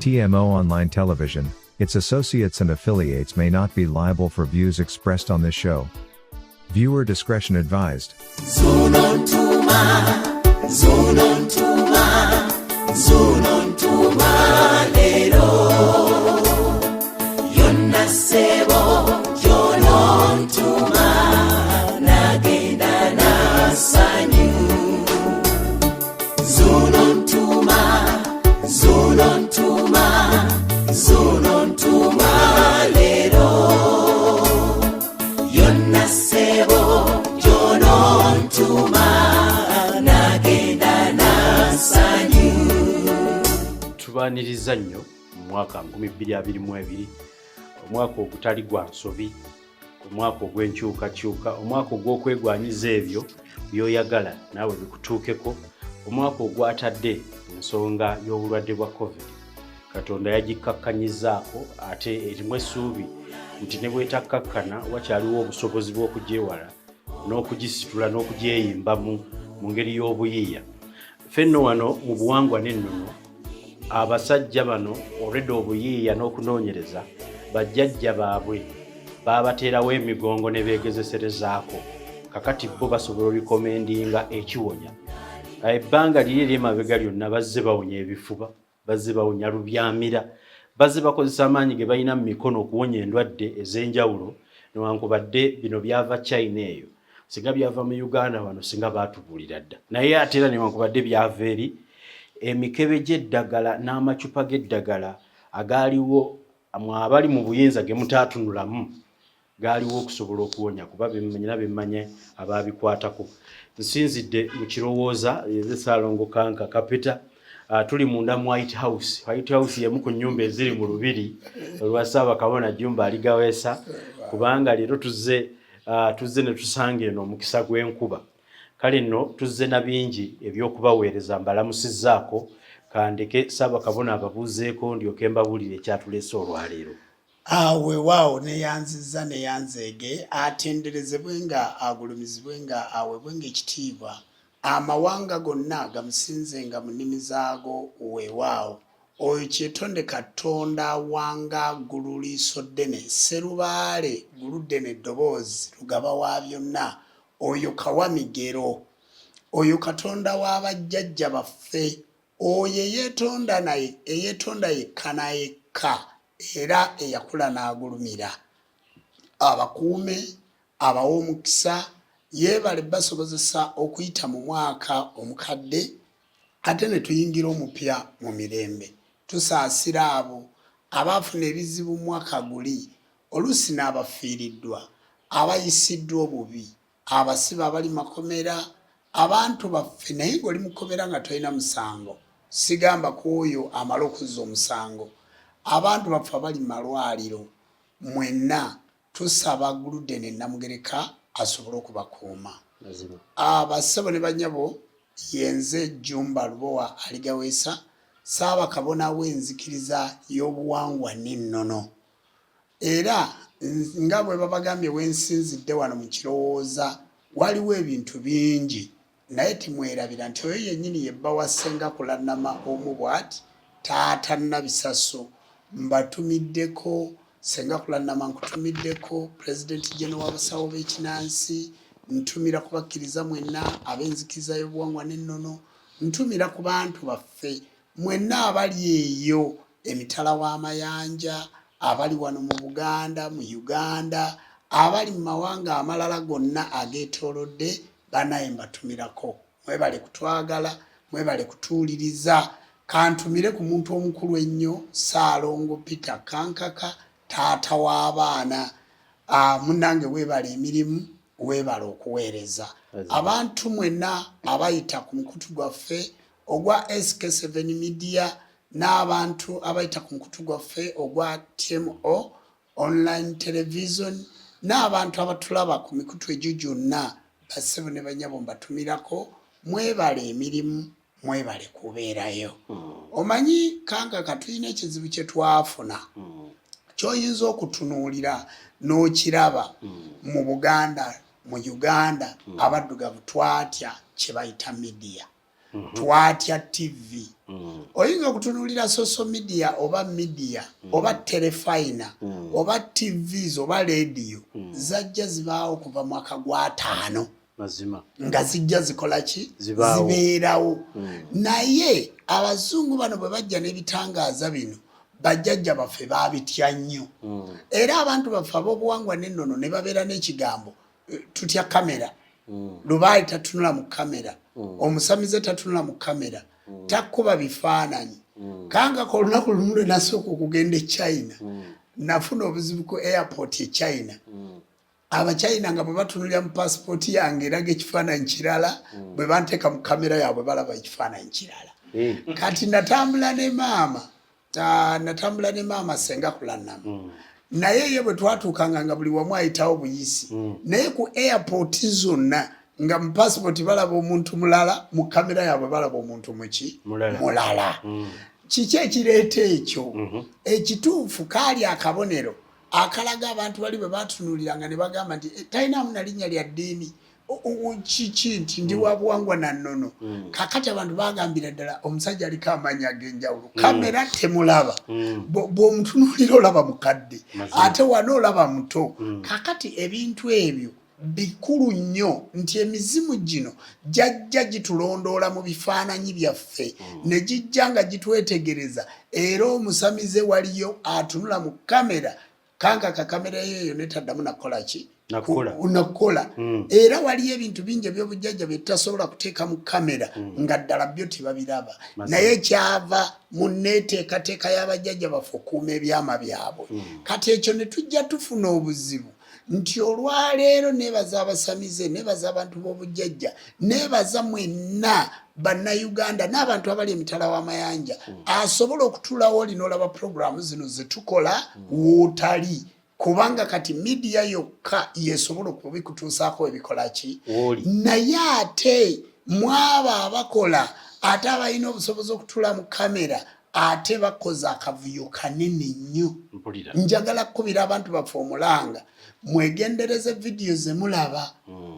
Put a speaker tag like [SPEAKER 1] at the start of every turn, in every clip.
[SPEAKER 1] TMO Online Television, its associates and affiliates may not be liable for views expressed on this show. Viewer discretion advised.
[SPEAKER 2] Tubaniriza nnyo mu mwaka 2022, omwaka ogutali gwa nsobi, omwaka ogw'enkyukakyuka, omwaka ogw'okwegwanyiza ebyo by'oyagala naawe bikutuukeko, omwaka ogwatadde ensonga y'obulwadde bwa COVID. Katonda yagikakkanyizaako ate erimu essuubi nti ne bwetakkakkana wakyaliwo obusobozi bw'okugyewala n'okugisitula n'okugyeyimbamu mu ngeri y'obuyiiya. Ffenno wano mu buwangwa n'ennono abasajja bano olwedde obuyiiya n'okunoonyereza bajjajja baabwe baabateerawo emigongo ne beegezeserezaako, kakati bo basobola olikomendinga ekiwonya. Ebbanga liri ery'emabega lyonna bazze bawonya ebifuba, bazze bawonya lubyamira, bazze bakozesa amaanyi ge balina mu mikono okuwonya endwadde ez'enjawulo, newankubadde bino byava China eyo, singa byava mu Uganda wano singa baatubuulira dda. Naye ate era newankubadde byava eri, emikebe gy'eddagala n'amacupa g'eddagala agaaliwo abali mu buyinza ge mutaatunulamu gaaliwo okusobola okuwonya, kuba bimanyina bimanye abaabikwatako. Nsinzidde mu kirowooza Ssalongo Kanka Kapita, tuli munda mu White House. White House y'emu ku nnyumba eziri mu lubiri olwa Ssaabakabona Jjumba Aligaweesa, kubanga leero tuzze ne tusanga eno omukisa gw'enkuba. Kale nno tuzze na bingi ebyokubaweereza mbalamusizzaako, kandeke Ssaabakabona ababuuzeeko ndyoke mbabuulire ekyatuleese olwaleero.
[SPEAKER 3] Weewaawo neyanzizza neyanzeege, atenderezebwe nga agulumizibwe nga aweebwe ng'ekitiibwa, amawanga gonna gamusinzenga mu nnimi zaago. Weewaawo oyo kyetonde Katonda wanga ggulu liiso ddene, Sserubaale ggulu ddene eddoboozi lugaba wa byonna, oyo kawamigero, oyo Katonda w'abajjajja baffe, oyo eyeetonda yekka na yekka, era eyakula n'agulumira. Abakuume, abawa omukisa, yeebale basobozesa okuyita mu mwaka omukadde, ate ne tuyingira omupya mu mirembe. Tusaasira abo abaafuna ebizibu mu mwaka guli, oluusi n'abafiiriddwa, abayisiddwa obubi, abasibe abali makomera, abantu baffe. Naye ng'oli mukomera nga tolina musango, sigamba ku oyo amala okuzza omusango. Abantu baffe abali malwaliro, mwenna tusaba Guludene Namugereka asobole okubakuuma. Abassebo ne bannyabo, yenze Jjumba Lubowa Aligaweesa, Ssaabakabona w'enzikiriza y'obuwangwa n'ennono. Era nga bwe babagambye wensinzidde wano mu kirowooza, waliwo ebintu bingi, naye timwerabira nti oyo yennyini yebba wa Ssenga Kulannama omu bw'ati, taata Nabisaso mbatumiddeko, Ssenga Kulannama nkutumiddeko, Pulezidenti Jeno w'abasawo b'ekinnansi, ntumira kubakkiriza mwenna ab'enzikiriza y'obuwangwa n'ennono, ntumira ku bantu baffe mwenna abali eyo emitala w'amayanja, abali wano mu Buganda, mu Uganda, abali mu mawanga amalala gonna ageetoolodde, banaye mbatumirako. Mwebale kutwagala, mwebale kutuuliriza. Kantumire ku muntu omukulu ennyo, Ssaalongo Peter Kankaka, taata w'abaana. Munnange weebale emirimu, weebale okuweereza. Abantu mwenna abayita ku mukutu gwaffe ogwa SK7 Media, n'abantu abayita ku mukutu gwaffe ogwa TMO Online Television, n'abantu abatulaba ku mikutu egyo gyonna, bassebo ne bannyabo mbatumirako, mwebale emirimu, mwebale kubeerayo. Omanyi Kankaka, tulina ekizibu kye twafuna, ky'oyinza okutunuulira n'okiraba mu Buganda, mu Uganda, abaddugavu twatya kye bayita media. twatya TV oyinza okutunuulira social media oba media oba telefina oba TVs oba radio zajja zibaawo kuva mwaka gwa 5
[SPEAKER 2] mazima
[SPEAKER 3] nga zijja zikola ki zibeerawo naye abazungu bano bwe bajja n'ebitangaaza bino bajjajja baffe baabitya nnyo era abantu baffe ab'obuwangwa n'ennono ne babeera n'ekigambo tutya kamera lubaali tatunula mu kamera omusamize tatunula mu kamera takuba bifaananyi kangako olunaku lumu lwe nasooka okugenda e China nafuna obuzibu ku airport e China abachina nga bwe batunulira mu passport yange eraga ekifaananyi kirala bwe banteeka mu kamera yaabwe balaba ekifaananyi kirala kati natambula ne maama senga kulannamu naye ye bwe twatuukanga nga buli wamu ayitawo buyisi naye ku airport zonna nga mu passport balaba omuntu mulala mu kamera yaabwe balaba omuntu muki mulala kiki ekireeta ekyo ekituufu kaali akabonero akalaga abantu bali bwe batunuuliranga ne bagamba nti talinamu na linnya lya ddiini kiki nti ndi wa buwangwa na nnono kakati abantu bagambira ddala omusajja aliko amanya ag'enjawulo kamera temulaba bw'omutunuulira olaba mukadde ate wano olaba muto kakati ebintu ebyo bikulu nnyo nti emizimu gino jajja gitulondoola mu bifaananyi byaffe ne gijja nga gitwetegereza era omusamize waliyo atunula mu kamera kanga kakamera yeyo netaddamu nakola ki nakola era waliyo ebintu bingi ebyobujjajja bye tutasobola kuteeka mu kamera nga ddala byo tebabiraba naye kyava mu neeteekateeka y'abajjajja baffe okuuma ebyama byabwe kati ekyo ne tujja tufuna obuzibu nti olwaleero neebaza abasamize neebaza abantu b'obujjajja neebaza mwenna bannayuganda n'abantu abali emitala w'amayanja asobola okutuulawo oli n'olaba puroguramu zino ze tukola wootali kubanga kati midiya yokka yesobola okubikutuusaako ebikola ki naye ate mwaba abakola ate abalina obusobozi okutuula mu kamera ate bakoze akavuyo kanene nnyo njagala kukubira abantu baffe omulanga mwegendereze vidiyo ze mulaba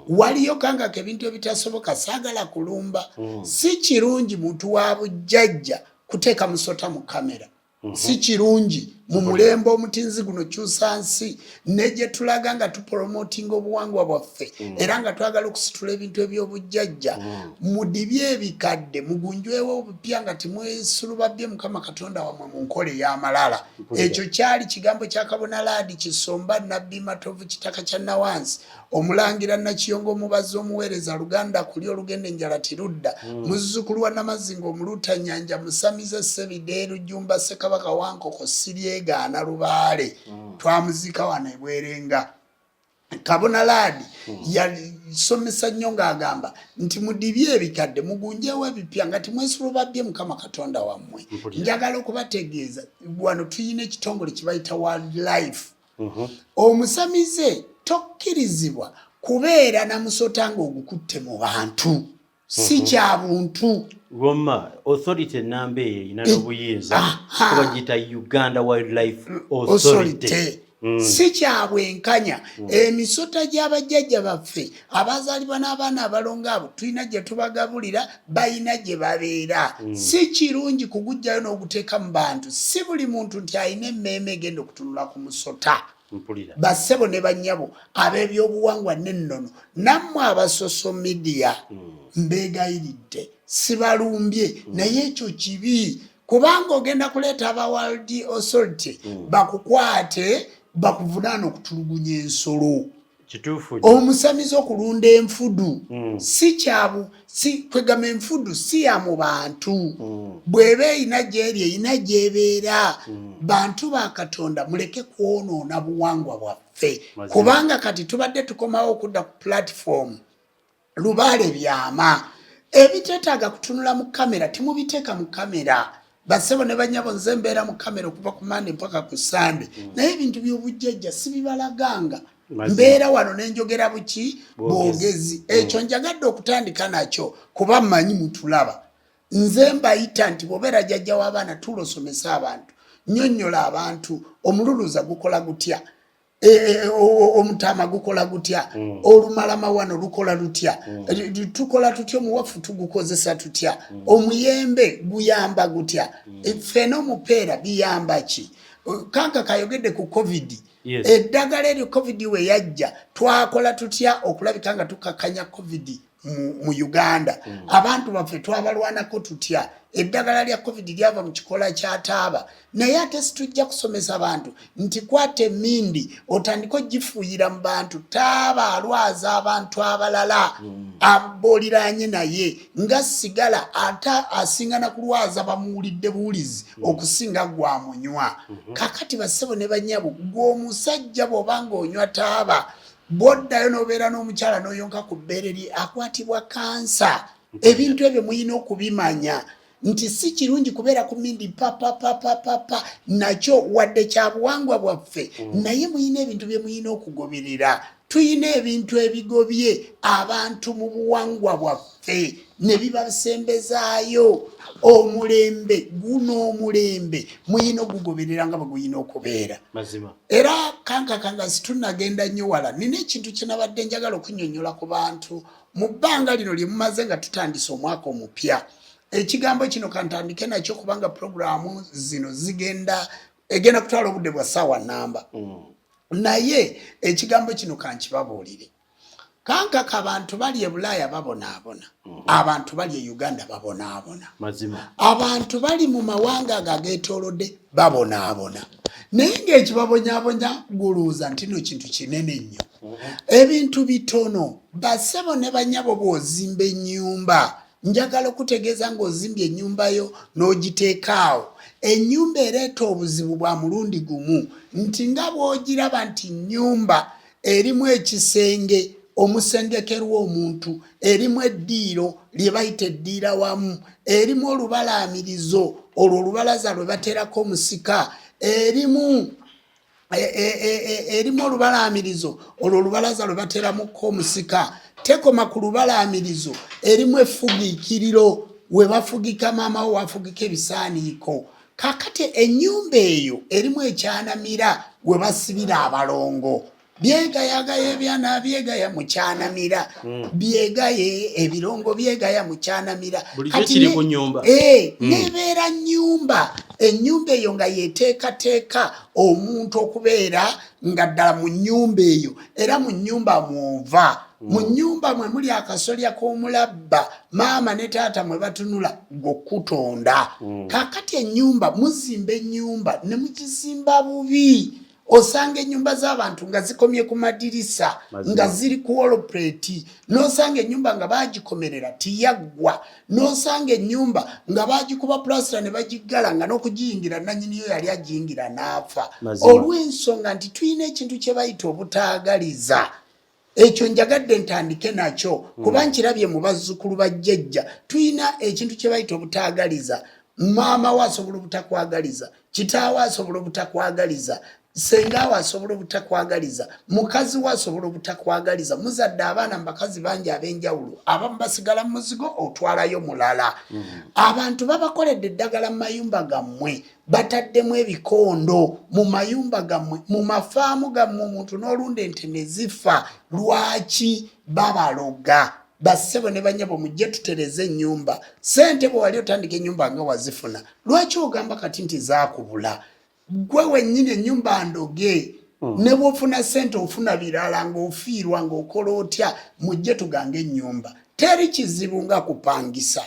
[SPEAKER 3] waliyo kangako ebintu ebitasoboka saagala kulumba si kirungi muntu wa bujjajja kuteeka musota mu kamera si kirungi mu mulembe omutinzi guno kyusa nsi ne gye tulaga nga tupromotinga obuwangwa bwaffe era nga twagala okusitula ebintu eby'obujjajja mudibye ebikadde mugunjwewo obupya nga timwesulubabbye mukama katonda wammwe mu nkola ey'amalala ekyo kyali kigambo kya kabona laadi kisomba nabbi matovu kitaka kya nawansi omulangira nakiyongo omubazi omuweereza luganda kuli olugenda enjala tirudda muzzukulu wa namazinga omuluuta nyanja musamize sebideeru jjumba ssekabaka wankoko siryegaana lubaale twamuzika wano ebwerenga kabona laadi yasomesa nnyo ng'agamba nti mudibye ebikadde mugunjewo ebipya nga timwesulubabbye mukama katonda wammwe njagala okubategeeza wano tuyina ekitongole kibayita wildlife omusamize tokkirizibwa kubeera namusota ng'ogukutte mu bantu si kya buntu
[SPEAKER 2] Roma authority enamba eyo erina n'obuyinza kuba giyita Uganda Wildlife Authority
[SPEAKER 3] si kya bwenkanya emisota gy'abajjajja baffe abazaalibwa n'abaana abalongo abo tulina gye tubagabulira balina gye babeera si kirungi kugujjayo n'oguteeka mu bantu si buli muntu nti alina emmeeme egenda okutunula ku musota bassebo ne bannyabo ab'ebyobuwangwa n'ennono nammwe abasoso midiya mbeegayiridde sibalumbye naye ekyo kibi kubanga ogenda kuleeta aba World Authority bakukwate bakuvunaana okutulugunya ensolo omusamize okulunda enfudu si kyabu si kwegama enfudu si ya mu bantu bw'eba erina gy'eri erina gy'ebeera bantu ba katonda muleke kwonoona buwangwa bwaffe kubanga kati tubadde tukomawo okudda ku platform lubaale byama ebiteetaaga kutunula mu kamera timubiteeka mu kamera bassebo ne bannyabo nze mbeera mu kamera okuva ku Monday mpaka ku Sunday naye ebintu by'obujjajja sibibalaganga mbeera wano nenjogera buki bwogezi ekyo njagadde okutandika nakyo kuba mmanyi mutulaba nze mbayita nti bw'obeera jjajja w'abaana tulosomesa abantu nnyonnyola abantu omululuza gukola gutya omutama gukola gutya olumalama wano lukola lutya tukola tutya omuwafu tugukozesa tutya omuyembe guyamba gutya ffena omupeera biyamba ki kanka kayogedde ku covid eddagala eryo covid we yajja twakola tutya okulabika nga tukakanya covid mu Uganda abantu baffe twabalwanako tutya eddagala lya covid lyava mu kikola kyataaba naye ate situjja kusomesa abantu nti kwate emindi otandika gifuuyira mu bantu taaba alwaza abantu abalala aboliranye naye nga sigala ata asingana kulwaza bamuwulidde buwulizi okusinga gwamunywa kakati basebo ne banyabo gw'omusajja bw'obanga onywa taaba boddayo n'obeera n'omukyala n'oyonka ku bbeere lye akwatibwa kansa ebintu ebyo muyina okubimanya nti si kirungi kubeera ku mindi papa nakyo wadde kyabuwangwa bwaffe naye muyina ebintu bye muyina okugoberera tuyina ebintu ebigobye abantu mu buwangwa bwaffe ne bibasembezaayo omulembe guno omulembe muyina okugoberera nga baguyina okubeera era kanga situnagenda nnyo wala nina ekintu kye nabadde njagala okunyonnyola ku bantu mu bbanga lino lye mumaze nga tutandise omwaka omupya ekigambo kino kantandike nakyo kubanga programu zino egenda kutwala obudde bwa ssaawa namba naye ekigambo kino kankibabuulire kankaka abantu bali e Bulaaya babonaabona abantu bali e Uganda babonaabona abantu bali mu mawanga ageetoolodde babonaabona naye ng'ekibabonyaabonya guluuza nti no kintu kinene nnyo ebintu bitono basebo ne banyabo bw'ozimba ennyumba njagala okutegeeza ng'ozimbye ennyumba yo n'ogiteekaawo ennyumba ereeta obuzibu bwa mulundi gumu nti nga bw'ogiraba nti nnyumba erimu ekisenge omusengekerwa omuntu erimu eddiiro lye bayita eddiira wamu erimu olubalaamirizo olwo olubalaza lwe bateerako omusika erimu olubalaamirizo olwo olubalaza lwe bateeramuko omusika tekoma ku lubalaamirizo erimu efugikiriro we bafugika maama wo wafugika ebisaaniiko kakati ennyumba eyo erimu ekyanamira we basibira abalongo byegayagaya ebyana byegaya mu kyanamira byegaye ebirongo byegaya mu kyanamira
[SPEAKER 2] kati ku nyumba
[SPEAKER 3] nebeera nnyumba ennyumba eyo nga yeteekateeka omuntu okubeera nga ddala mu nnyumba eyo era mu nnyumba mwova mu nnyumba mwe muli akasolya k'omulabba maama ne taata mwe batunula gwokutonda kakati ennyumba muzimba ennyumba ne mugizimba bubi osanga ennyumba z'abantu nga zikomye ku madirisa nga ziri ku woloplate n'osanga ennyumba nga bagikomerera tiyaggwa n'osanga ennyumba nga bagikuba plasita ne bagiggala nga n'okugiyingira nannyiniyo yali agiyingira n'afa olw'ensonga nti tulina ekintu kye bayita obutaagaliza ekyo njagadde ntandike nakyo kuba nkirabye mu bazzukulu bajjajja tulina ekintu kye bayita obutaagaliza maama we asobola obutakwagaliza kitaawe asobola obutakwagaliza senga asobola obutakwagaliza mukazi we asobola obutakwagaliza muzadde abaana mu bakazi bangi ab'enjawulo abamu basigala mu muzigo otwalayo mulala abantu babakoledde eddagala mu mayumba gammwe bataddemu ebikondo mu mayumba gammwe mu mafaamu gammwe omuntu n'olunda ente ne zifa lwaki babaloga basebo ne banyabo mujje tutereze ennyumba sente bwe wali otandika ennyumba nga wazifuna lwaki ogamba kati nti zaakubula gwe wennyini ennyumba ndoge ne bw'ofuna sente ofuna birala ng'ofiirwa ng'okola otya mujje tugange ennyumba teri kizibu nga kupangisa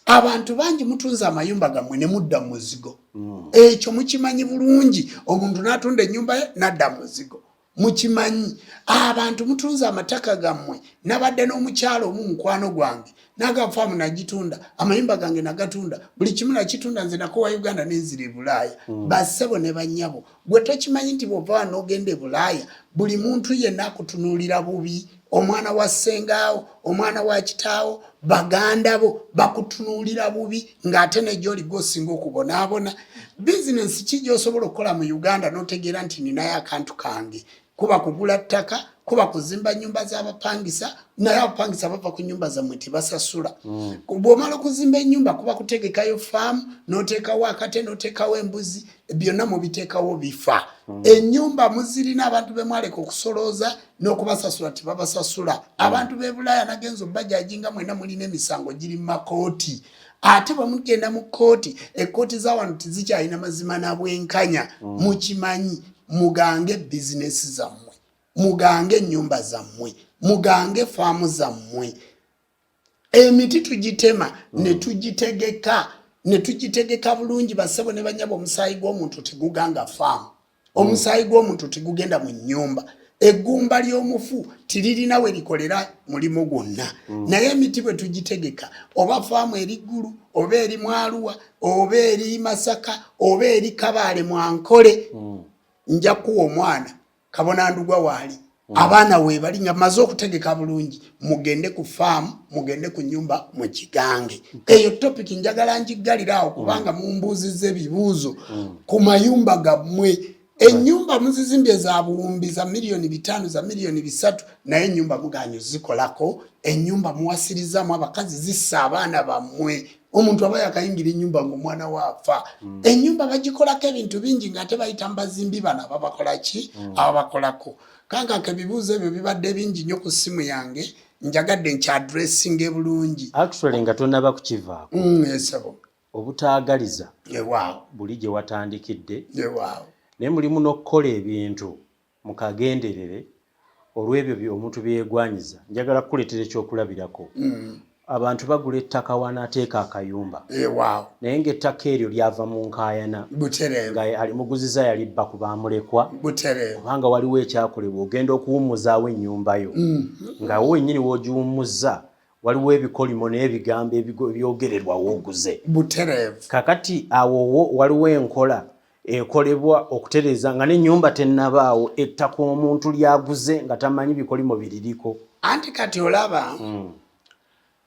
[SPEAKER 3] abantu bangi mutunza amayumba gammwe ne mudda muzigo ekyo mukimanyi bulungi omuntu n'atunda ennyumba ye n'adda muzigo mukimanyi abantu mutunza amataka gammwe nabadde n'omukyalo omu mukwano gwange nagafaamu nagitunda amayumba gange nagatunda buli kimu nakitunda nze nakowa Uganda nenzira e Bulaaya basebo ne banyabo gwe tokimanyi nti bw'ova n'ogenda e Bulaaya buli muntu yenna akutunuulira bubi omwana wa ssengaawo omwana wa kitaawo baganda bo bakutunuulira bubi ng'ate nejjoli gwosinga okubonaabona bizinensi ki gy'osobola okukola mu Uganda n'otegeera nti ninayo akantu kange kuba kugula ttaka kuba kuzimba nyumba z'abapangisa naye abapangisa bava ku nyumba zammwe tebasasula bw'omala okuzimba ennyumba kuba kutegekayo faamu n'oteekawo akate n'oteekawo embuzi byonna mubiteekawo bifa ennyumba muzirina abantu be mwaleka okusolooza n'okubasasula tebabasasula abantu b'e Bulaaya nagenza obbajaaji nga mwena mulina emisango giri mu makooti ate bwe mugenda mu kkooti ekkooti za wano tizikyalina mazima na bwenkanya mukimanyi mugange bizinesi zammwe mugange ennyumba zammwe mugange faamu zammwe emiti tugitema ne tugitegeka bulungi bassebo ne banyabo omusaayi gw'omuntu teguganga faamu omusaayi gw'omuntu tegugenda mu nnyumba eggumba ly'omufu tiririna we likolera mulimu gwonna naye emiti bwe tugitegeka oba faamu eri ggulu oba eri Mwaluwa oba eri Masaka oba eri Kabaale Mwankole nja kuwa omwana Kabonandugwa waali abaana we bali nga maze okutegeka bulungi mugende ku faamu mugende ku nyumba mu kigange eyo topic njagala njigalirawo kubanga mumbuuziza ebibuuzo ku mayumba gammwe ennyumba muzizimbye za buwumbi za milioni 5 za milioni 3 naye ennyumba muganyo zikolako ennyumba muwasirizamu abakazi zissa abaana bammwe omuntu aba yakayingira ennyumba ng'omwana waafa ennyumba bagikolako ebintu bingi ng'ate bayita mbazimbi bana babakolaki ababakolako kankaka ebibuuzo ebyo bibadde bingi nnyo ku ssimu yange njagadde nkyaddressinga bulungi
[SPEAKER 2] actually nga tonnaba kukivaako
[SPEAKER 3] esabo
[SPEAKER 2] obutaagaliza
[SPEAKER 3] ewaawo
[SPEAKER 2] buli gye watandikidde
[SPEAKER 3] ewaawo
[SPEAKER 2] naye mulimu n'okukola ebintu mu kagenderere olw'ebyo omuntu byegwanyiza njagala kukuleetera ekyokulabirako abantu bagula ettaka wanaateeka akayumba
[SPEAKER 3] ewaawo
[SPEAKER 2] naye ng'ettaka eryo lyava mu nkaayana
[SPEAKER 3] butereevu
[SPEAKER 2] nga alimuguziza yalibba ku baamulekwa
[SPEAKER 3] butereevu
[SPEAKER 2] kubanga waliwo ekyakolebwa ogenda okuwummuzaawo ennyumba yo nga wo wennyini w'ogiwummuzza waliwo ebikolimo n'ebigambo ebyogererwa wooguze
[SPEAKER 3] butereevu
[SPEAKER 2] kakati awo waliwo enkola ekolebwa okutereeza nga n'ennyumba tennabaawo ettaka omuntu lyaguze nga tamanyi bikolimo biririko
[SPEAKER 3] anti kati olaba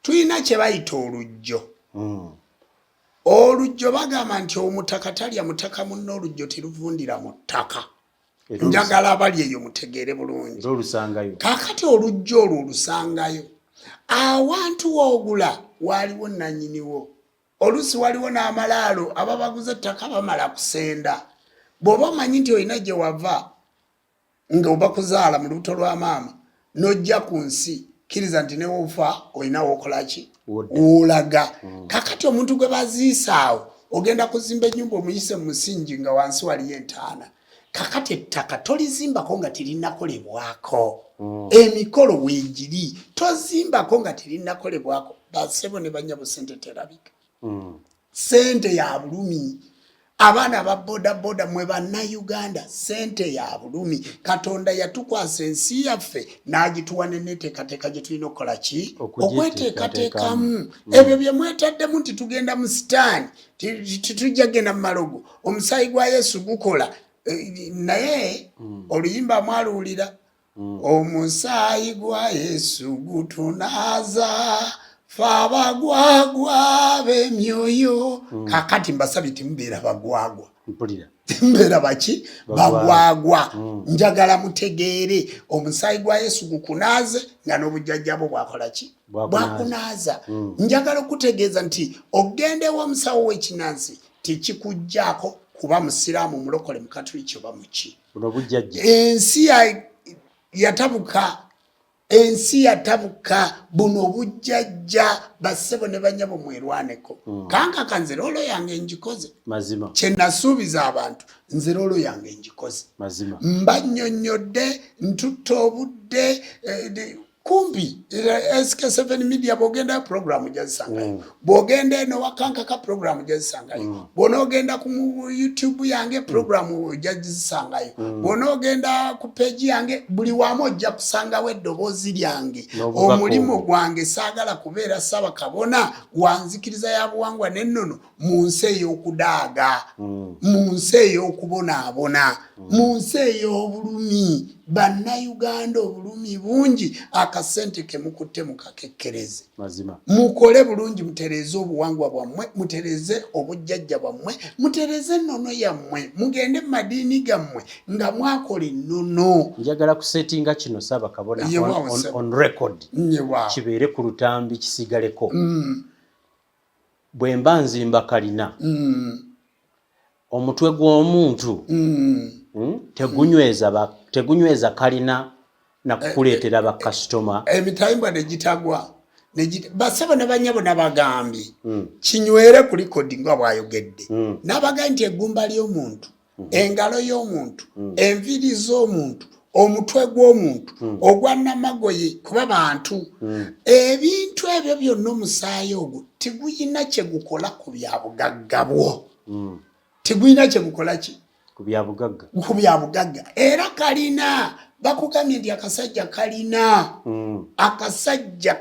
[SPEAKER 3] tulina kye bayita olujjo olujjo bagamba nti omutaka talya mutaka munno olujjo teruvundira mu ttaka njagala abali eyo mutegeere bulungi
[SPEAKER 2] olusangayo
[SPEAKER 3] kakati olujjo olwo olusangayo awantu woogula waaliwo nannyiniwo olusi waliwo n'amalaalo ababaguze ettaka bamala kusenda bw'oba omanyi nti olina gye wava nga oba kuzaala mu lubuto lwa maama n'ojja ku nsi kiriza nti ne wofa olina wokolaki wolaga kakati omuntu gwe baziisaawo ogenda kuzimba ennyumba omuyise mu musingi nga wansi waliyo entaana kakati ettaka tolizimbako nga tirinakolebwako emikolo weegiri tozimbako nga tirinakolebwako basebo ne banyabo sente terabika sente ya bulumi abaana ba boda boda mwe bannayuganda sente ya bulumi katonda yatukwasa ensi yaffe n'agituwa n'enneeteekateeka gye tulina okukola ki okweteekateekamu ebyo bye mwetaddemu nti tugenda mu sitaani titujja genda mu malogo omusaayi gwa Yesu gukola naye oluyimba mwaluwulira omusaayi gwa Yesu gutunaaza fabagwagwa b'emyoyo kakati mbasabye timubeera bagwagwa mbeera baki bagwagwa njagala mutegeere omusaayi gwa Yesu gukunaaze nga n'obujjajjabo bwakola ki bwakunaaza njagala okutegeeza nti ogendewo omusawo w'ekinansi tikikujjaako kuba musiraamu mulokole mukatuliki oba muki ensi yatabuka buno bujjajja bassebo ne banyabo mwerwaneko kankaka nze loolo yange njikoze
[SPEAKER 2] mazima
[SPEAKER 3] kye nasuubiza abantu nze loolo yange njikoze
[SPEAKER 2] mazima
[SPEAKER 3] mbannyonnyodde ntutta obudde kumpi SK7 media bwogenda programu jazisangayo bwogenda eno wakankaka programu jazisangayo bw'onoogenda ku YouTube yange programu jazisangayo bw'onoogenda ku page yange buli wamu ojja kusangawo eddoboozi lyange omulimu gwange saagala kubeera Ssaabakabona wanzikiriza ya buwangwa n'ennono mu nsi ey'okudaaga mu nsi ey'okubonaabona mu nsi ey'obulumi bannayuganda obulumi bungi akasente ke mukutte mukakekkereze
[SPEAKER 2] mazima
[SPEAKER 3] mukole bulungi mutereze obuwangwa bwammwe mutereze obujjajja bwammwe mutereze ennono yammwe mugende mu madiini gammwe nga mwakola ennono.
[SPEAKER 2] njagala kusetinga kino Ssaabakabona on record kibeere ku lutambi kisigaleko. bwe mba nzimba kalina omutwe gw'omuntu tegunyweza kalina nakukuleetera bakasitoma
[SPEAKER 3] emitayimbwa negitagwa basebo ne banyabo nabagambye kinywere ku likodi nga bwayogedde nabagambye nti eggumba ly'omuntu engalo y'omuntu enviri z'omuntu omutwe gw'omuntu ogwa namagoye kuba bantu ebintu ebyo byonna omusaayi ogwo tiguyina kye gukola ku byabugagga bwo tiguyina kye gukola ki ku byabugagga era kalina bakugambye nti akasajja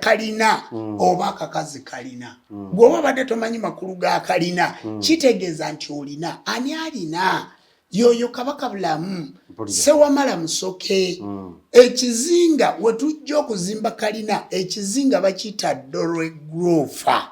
[SPEAKER 3] kalina oba akakazi kalina bw'oba badde tomanyi makulu ga kalina kitegeeza nti olina ani alina yoyo Kabaka Bulamu Ssewamala Musoke. Ekizinga wetujja okuzimba kalina ekizinga bakiyita Dolwe Grofa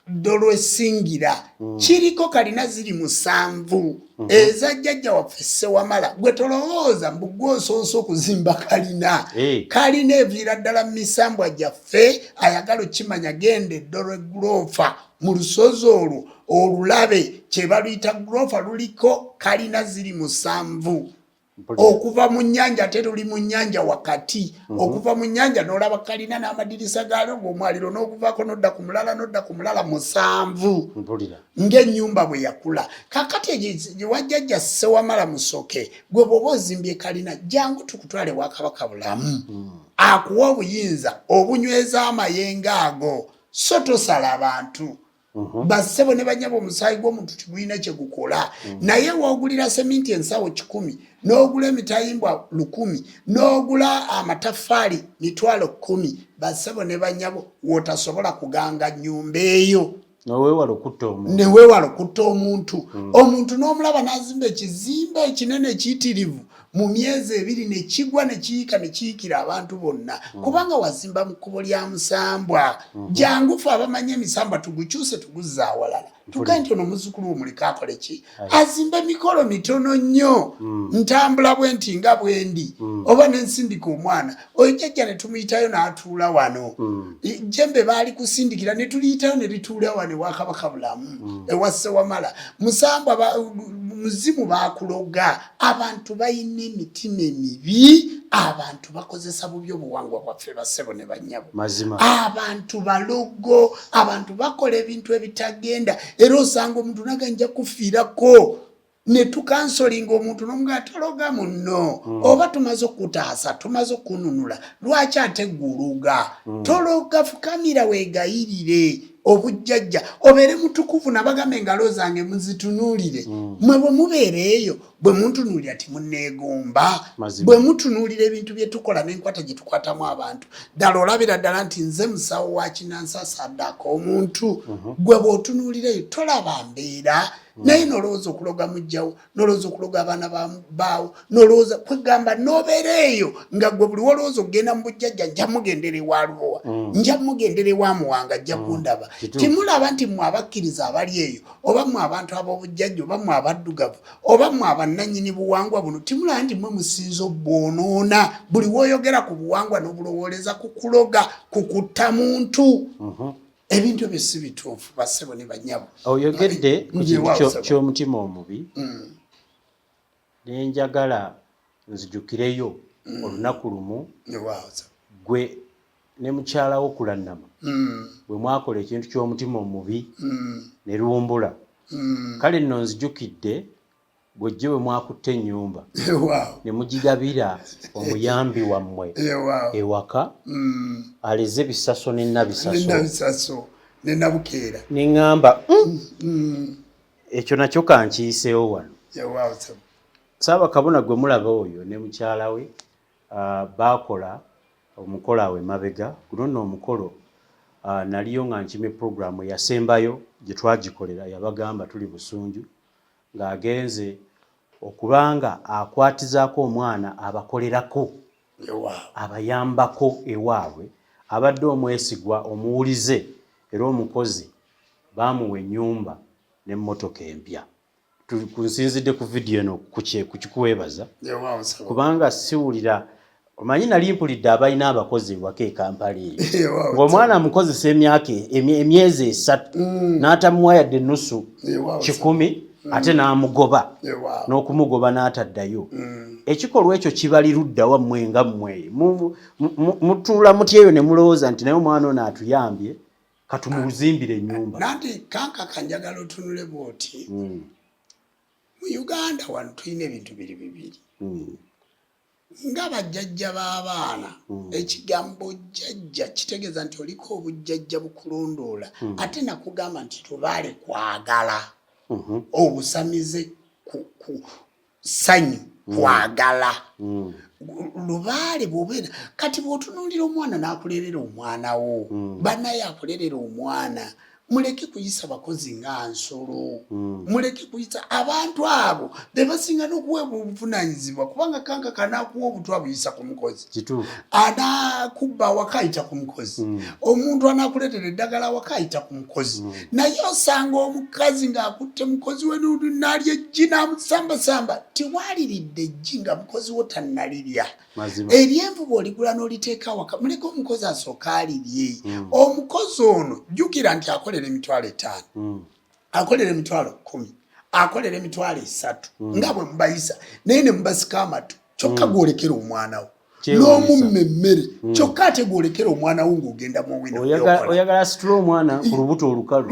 [SPEAKER 3] Dolwe Singira kiriko kalina ziri 7 eza jjajja waffe Ssewamala gwe tolowooza mbu gw'osoosa okuzimba kalina kalina eviira ddala mu misambwa gyaffe ayagala okimanya gende Dolwe Grofa mu lusozi olwo olulabe kye baluyita Grofa luliko kalina ziri 7 okuva mu nnyanja ate tuli mu nnyanja wakati okuva mu nnyanja n'olaba kalina n'amadirisa gaalo ng'omwaliro n'okuvaako n'odda ku mulala 7 ng'ennyumba bwe yakula. Kakati gye wajjajja Ssewamala Musoke gwe bw'oba ozimbye kalina jangu tukutwale wa Kabaka Bulamu akuwa obuyinza obunyweza amayengo ago so tosala abantu bassebo ne banyabo omusaayi gw'omuntu tigulina kye gukola naye woogulira seminti ensawo 10 n'ogula emitayimbwa 1,000 n'ogula amataffaali 10,000 bassebo ne banyabo wootasobola kuganga nnyumba eyo neweewala okutta omuntu omuntu n'omulaba n'azimba ekizimbe ekinene ekiyitirivu mu myezi 2 ne kigwa ne kiyika ne kiyikira abantu bonna kubanga wazimba mu kkubo lya musambwa jangu fe abamanyi emisambwa tugukyuse tuguzza awalala tugaye nti ono muzzukulu omuleka akole ki azimba emikolo mitono nnyo ntambula bwenti nga bwendi oba nensindika omwana oyo jjajja ne tumuyitayo n'atuula wano jembe baali kusindikira ne tuliyitayo ne lituula wano ewa Kabaka Bulamu ewa Ssewamala musambwa muzimu bakuloga abantu bayina emitima emibi abantu bakozesa bubi obuwangwa bwaffe bassebo ne bannyabo abantu balogo abantu bakola ebintu ebitagenda era osanga omuntu naga nja kufiirako ne tukansolinga omuntu n'omugaa tologa munno oba tumaze okutaasa tumaze okununula lwaki ate guluga tologa fukamira weegayirire obujjajja obeere mutukuvu nabagambe engalo zange muzitunuulire mwe bwe mubeera eyo bwe muntunuulira timunneegomba bwe mutunuulira ebintu bye tukola n'enkwata gye tukwatamu abantu ddala olabira ddala nti nze musawo wa Kinansasa addako omuntu gwe bw'otunuulira eyo tolaba mbeera naye nolowooza okuloga mujjawo nolowooza okuloga abaana baawo nolowooza kwegamba n'obeera eyo nga gwe buli wolowooza okugenda mu bujjajja nja mugendera ewa Lubowa nja mugendera ewa Muwanga ajja kundaba timulaba nti mwe abakkiriza abali eyo oba mwe abantu ab'obujjajja oba mwe abaddugavu oba mwe abannannyini buwangwa buno timulaba nti mwe musinza obboonoona buli w'oyogera ku buwangwa n'obulowooleza ku kuloga ku kutta muntu ebintu ebyo si bituufu bassebo ne bannyabo
[SPEAKER 2] oyogedde ku kintu ky'omutima omubi nenjagala nzijukireyo olunaku lumu gwe ne mukyala wo Kulannama bwe mwakola ekintu ky'omutima omubi ne lumbula kale nno nzijukidde bwejje bwe mwakutte ennyumba ne mugigabira omuyambi wammwe ewaka aleze bisaso n'ennabisaso
[SPEAKER 3] nenabukeera
[SPEAKER 2] neŋŋamba ekyo nakyo kankiyiseewo wano Ssaabakabona gwe mulaba oyo ne mukyala we baakola omukolo awo emabega guno nno omukolo naliyo nga nkime programu yasembayo gye twagikolera yabagamba tuli Busunju ng'agenze okubanga akwatizaako omwana abakolerako abayambako ewaabwe abadde omwesigwa omuwulize era omukozi baamuwa ennyumba n'emmotoka empya. Kunsinzidde ku vidiyo eno kukikuweebaza kubanga siwulira omanyi nali mpulidde abalina abakozi waka Kampala eyo ng'omwana amukozesa emyezi 3 n'atamuwa yadde ennusu 100 ate n'amugoba n'okumugoba n'ataddayo. Ekikolwa ekyo kibali ludda wammwe nga mmwe mutuula muti eyo ne mulowooza nti naye omwana ono atuyambye katumuzimbire ennyumba.
[SPEAKER 3] Nanti kanka kanjagala otunule bw'oti mu Uganda wano tulina ebintu bibiri nga bajjajja b'abaana. Ekigambo jjajja kitegeeza nti oliko obujjajja bukulondoola ate nakugamba nti tubaale kwagala obusamize ku ssanyu kwagala lubaale bw'obeera kati bw'otunuulira omwana n'akulerera omwana wo bannaye akulerera omwana muleke kuyisa bakozi nga nsolo muleke kuyisa abantu abo be basinga n'okuweebwa obuvunaanyizibwa kubanga kanka kanaakuwa obutwa buyisa ku mukozi anaakubba wakayita ku mukozi omuntu anaakuleetera eddagala wakayita ku mukozi naye osanga omukazi ng'akutte mukozi we n'alya eggi n'amusambasamba tiwaaliridde eggi nga mukozi wo tannalirya eryenvu bw'oligula n'oliteeka waka muleke omukozi asooka alirye omukozi ono jjukira nti akolera emitwalo 5 akolera emitwalo 10 akolera emitwalo 3 nga bwe mubayisa naye ne mubasika amatu kyokka gwolekera omwana wo n'omumme emmere kyokka ate gwolekera omwana wo ng'ogenda mu wino
[SPEAKER 2] oyagala asitula omwana ku lubuto olukalu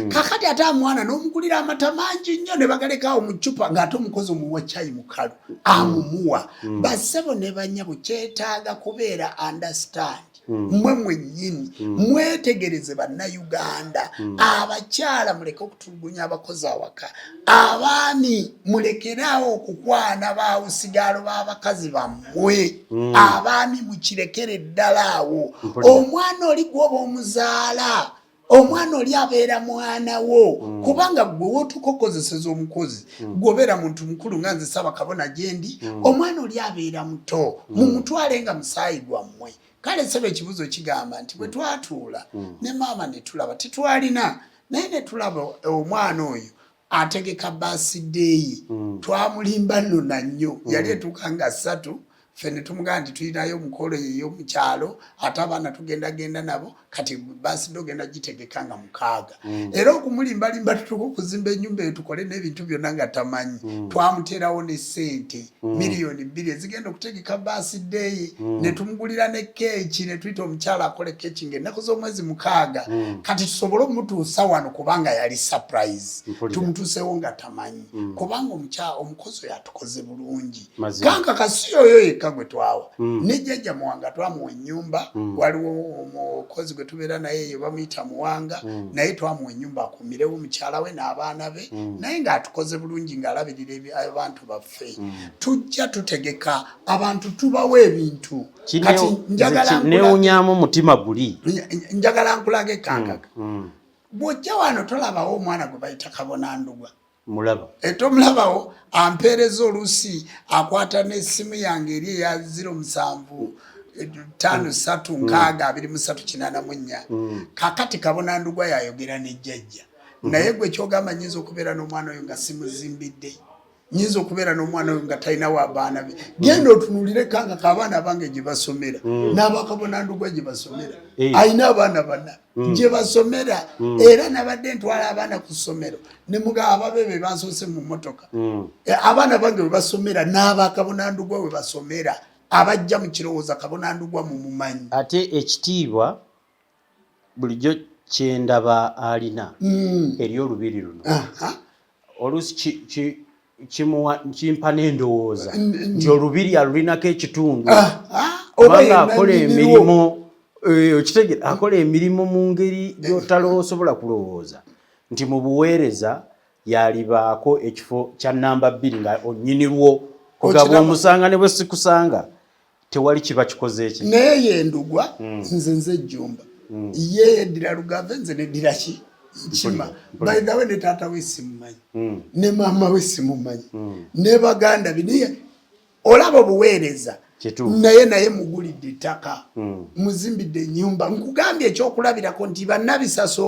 [SPEAKER 3] kakati ate omwana n'omugulira amata mangi nnyo ne bagalekaawo mu ccupa ng'ate omukozi omuwa cyayi mukalu amumuwa bassebo ne bannyabo kyetaaga kubeera understand mmwe mwennyini mwetegereze bannayuganda abakyala muleke okutulugunya abakozi awaka abaami mulekeraawo okukwana baawusigalo b'abakazi bammwe abaami mukirekere ddala awo omwana oli gwoba omuzaala omwana oli abeera mwana wo kubanga gwe wotukokozeseza omukozi gwobeera muntu mukulu nga nze Ssaabakabona gyendi omwana oli abeera muto mumutwale nga musaayi gwammwe. Kale sebe ekibuzo kigamba nti bwe twatuula ne maama ne tulaba tetwalina naye ne tulaba omwana oyo ategeka birthday twamulimba nno na nnyo yali etuuka nga 3 fene tumugamba nti tulinayo omukolo eyo mu kyalo ate abaana tugenda nabo kati birthday ogenda gitegeka nga 6 era okumulimbalimba tutuuka okuzimba ennyumba eyo tukole n'ebintu byonna nga tamanyi twamuterawo ne ssente miliyoni 2 ezigenda okutegeka birthday ne tumugulira ne keeki ne tuyita omukyala akole keeki ng'ennaku z'omwezi 6 kati tusobole okumutuusa wano kubanga yali surprise tumutuusewo nga tamanyi kubanga omukozi oyo atukoze bulungi kanka kasi oyo yekka gwe twawa ne jjajja Muwanga twamuwa ennyumba waliwo omukozi gwe tubeera naye eyo bamuyita Muwanga naye twamuwa ennyumba akumirewo omukyala we n'abaana be naye ng'atukoze bulungi ng'alabirira abantu baffe tujja tutegeka abantu tubawo ebintu kati
[SPEAKER 2] neewunyaamu omutima guli
[SPEAKER 3] njagala nkulage kankaga bw'ojja wano tolabawo omwana gwe bayita Kabonandugwa
[SPEAKER 2] mulaba
[SPEAKER 3] tomulabawo ampeereza oluusi akwata n'essimu yange eri eya 07536234 kakati Kabonandugwa yayogera ne jjajja naye gwe kyogamba nyinza okubeera n'omwana oyo nga simuzimbidde nyinza okubeera n'omwana oyo nga talinawo abaana be genda otunuulire kanka abaana bange gye basomera n'abakabonandugwa gye basomera ayina abaana bana gye basomera era nabadde ntwala abaana ku ssomero ne mugaba ababe be bansoose mu mmotoka abaana bange bwe basomera n'abakabonandugwa bwe basomera abajja mu kirowooza Kabonandugwa mu mumanyi
[SPEAKER 2] ate ekitiibwa bulijjo kyendaba alina eri olubiri luno oluusi kimpa n'endowooza nti olubiri alulinako ekitundu kubanga akola emirimu okitegera akola emirimu mu ngeri gy'otalosobola kulowooza nti mu buweereza yalibaako ekifo kya namba 2 nga onnyinirwo kugaba omusanga ne bwe sikusanga tewali kiba kikoze eki
[SPEAKER 3] naye yendugwa nze Jjumba ye yeddira Lugave nze neddira ki nkima by the way ne taata we simumanyi ne mama we simumanyi ne baganda biniye olaba obuweereza naye mugulidde ettaka muzimbidde ennyumba nkugambye ekyokulabirako nti bannabisaso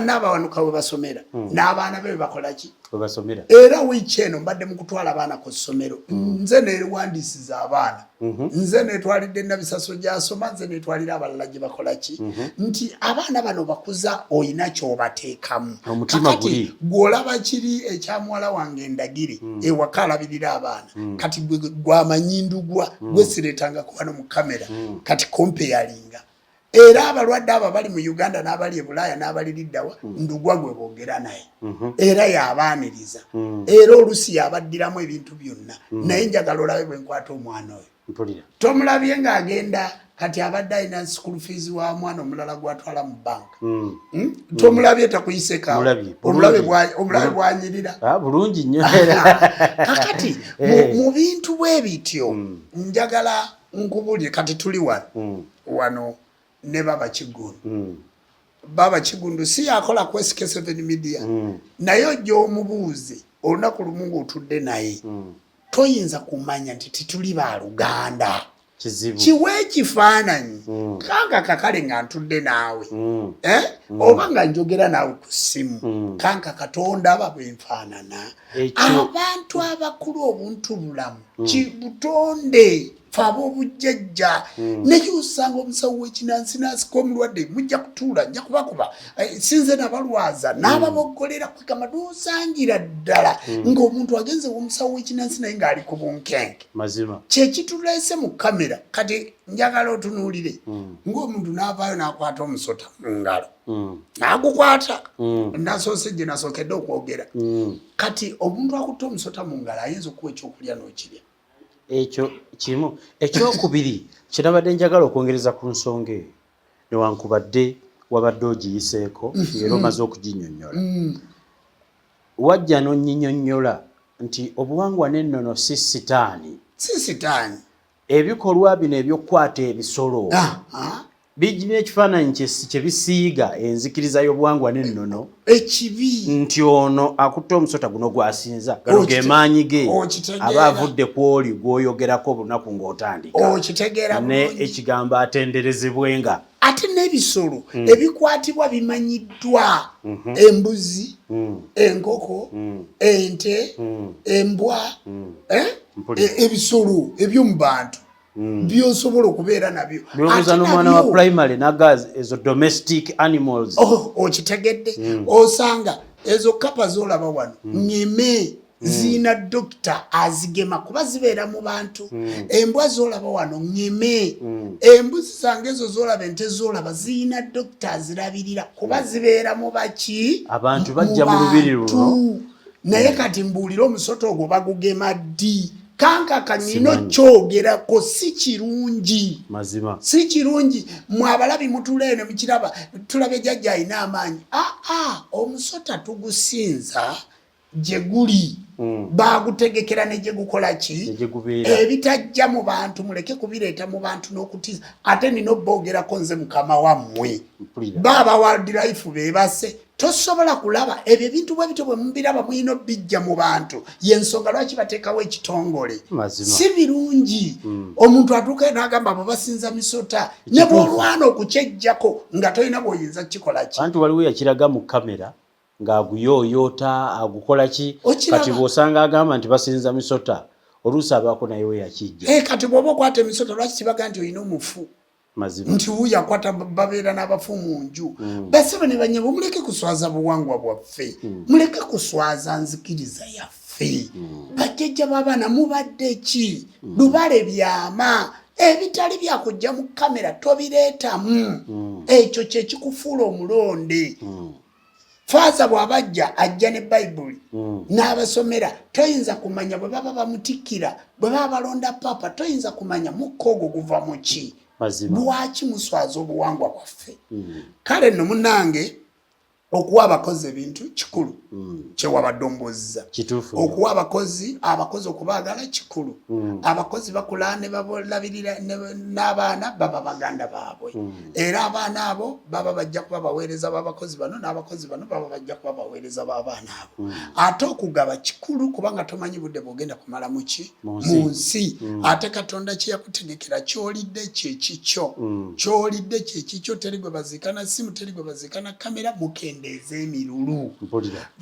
[SPEAKER 3] n'abawanuka we basomera n'abaana be bakolaki era wiiki eno mbadde mu kutwala abaana ku ssomero nze newandiisiza abaana nze netwalidde nabisaso gy'asoma nze netwalira abalala gye bakolaki nti abaana bano bakuza olina kyobateekamu kakati gw'olaba kiri ekya muwala wange Ndagire ewaka alabirira abaana kati gwamanyindugwa gwesiretanga kuwano mu kamera kati kompeyalinga era abalwadde abo bali mu Uganda n'abali e Bulaaya n'abali liddawa ndugwa gwe boogera naye era yabaaniriza era olusi yabaddiramu ebintu byonna naye njagala olabe bwe nkwata omwana oyo tomulabye ng'agenda kati abadde alina school fees wa mwana omulala gwatwala mu banka tomulabye takuyiseka omulabe bwanyirira
[SPEAKER 2] bulungi nnyo
[SPEAKER 3] kakati mu bintu bwe bityo njagala nkubulye kati tuli wano ne Baba Kigundu Baba Kigundu si yakola ku SK7 media naye ojja omubuuze olunaku lumu ng'otudde naye toyinza kumanya nti tituli baluganda kiwe ekifaananyi kanka kakale nga ntudde naawe oba nga njogera naawe ku ssimu kanka Katonda aba bwenfaanana abantu abakulu obuntu bulamu kibutonde faba obujjajja naye osanga omusawo w'ekinansi n'asika omulwadde mujja kutuula nja kubakuba sinze n'abalwaza n'ababoggolera kwegamba n'osangira ddala ng'omuntu agenze omusawo w'ekinansi naye ng'ali ku bunkenke kyekituleese mu kamera kati njagala otunuulire ng'omuntu n'avaayo n'akwata omusota mu ngalo n'agukwata nasoose gye nasookedde okwogera kati omuntu akutte omusota mu ngalo ayinza okuwa ekyokulya n'okirya
[SPEAKER 2] ekyo kimu ekyokubiri kirabadde njagala okwongereza ku nsonga eyo newankubadde wabadde ogiyiseeko era omaze okuginnyonnyola wajja n'onnyinyonnyola nti obuwangwa n'ennono si sitaani ebikolwa bino ebyokkwata ebisolo bijina ekifaananyi kye bisiiga enzikiriza y'obuwangwa n'ennono
[SPEAKER 3] ekibi
[SPEAKER 2] nti ono akutte omusota guno gwasinza gano ge maanyi ge aba avudde ku oli gw'oyogerako olunaku ng'otandika ne ekigambo atenderezebwenga
[SPEAKER 3] ate n'ebisolo ebikwatibwa bimanyiddwa embuzi enkoko ente embwa ebisolo eby'omu bantu byosobola okubeera nabyo
[SPEAKER 2] by'obuuza n'omwana wa primary nagazi ezo domestic animals
[SPEAKER 3] okitegedde osanga ezo kapa z'olaba wano ngeme ziina dokita azigema kuba zibeera mu bantu embwa z'olaba wano ngeme embuzi zange ezo z'olaba ente z'olaba ziina dokita azirabirira kuba zibeera mu baki
[SPEAKER 2] abantu bajja mu lubiri luno
[SPEAKER 3] naye kati mbuulira omusota ogwo bagugema ddi kanka kanyino kyogerako si kirungi
[SPEAKER 2] mazima
[SPEAKER 3] si kirungi mwabalabi mutuleene mukiraba tulabe jjajja alina amaanyi omusota tugusinza gye guli bagutegekera ne gye gukola ki ebitajja mu bantu muleke kubireeta mu bantu n'okutiza ate nina oboogerako nze mukama wammwe baba wildlife beebase tosobola kulaba ebyo ebintu bwe bityo bwe mubiraba mulina bijja mu bantu yensonga lwaki bateekawo ekitongole si birungi omuntu atuuka n'agamba abo basinza misota ne bwolwana okukyejjako nga tolina bw'oyinza kukikola ki
[SPEAKER 2] anti waliwo yakiraga mu kamera ng'aguyooyoota agukola ki kati bw'osanga agamba nti basinza misota oluusi abaako naye we yakijja
[SPEAKER 3] kati bw'oba okwata emisota lwaki kibaga nti olina omufu nti wuyo akwata babeera n'abafu mu nju basebe ne banyabo muleke kuswaza buwangwa bwaffe muleke kuswaza nzikiriza yaffe bajjajja b'abaana mubadde ki lubale byama ebitali byakujja mu kamera tobireetamu ekyo kye kikufuula omulonde faaza bw'abajja ajja ne bayibuli n'abasomera toyinza kumanya bwe baba bamutikkira bwe baba balonda papa toyinza kumanya mukka ogwo guva mu ki lwaki muswaza obuwangwa bwaffe kale nno munnange okuwa abakozi ebintu kikulu kyewabadde ombozza okuwa abakozi okubaagala kikulu abakozi bakula ne babolabirira n'abaana baba baganda baabwe era abaana abo baba bajja kuba baweereza b'abakozi bano n'abakozi bano baba bajja kuba baweereza b'abaana abo ate okugaba kikulu kubanga tomanyi budde bw'ogenda kumala mu nsi ate Katonda kye yakutegekera kyolidde kyekikyo kyolidde kyekikyo teri gwe baziikana simu teri gwe baziikana kamera mukendeeza emirulu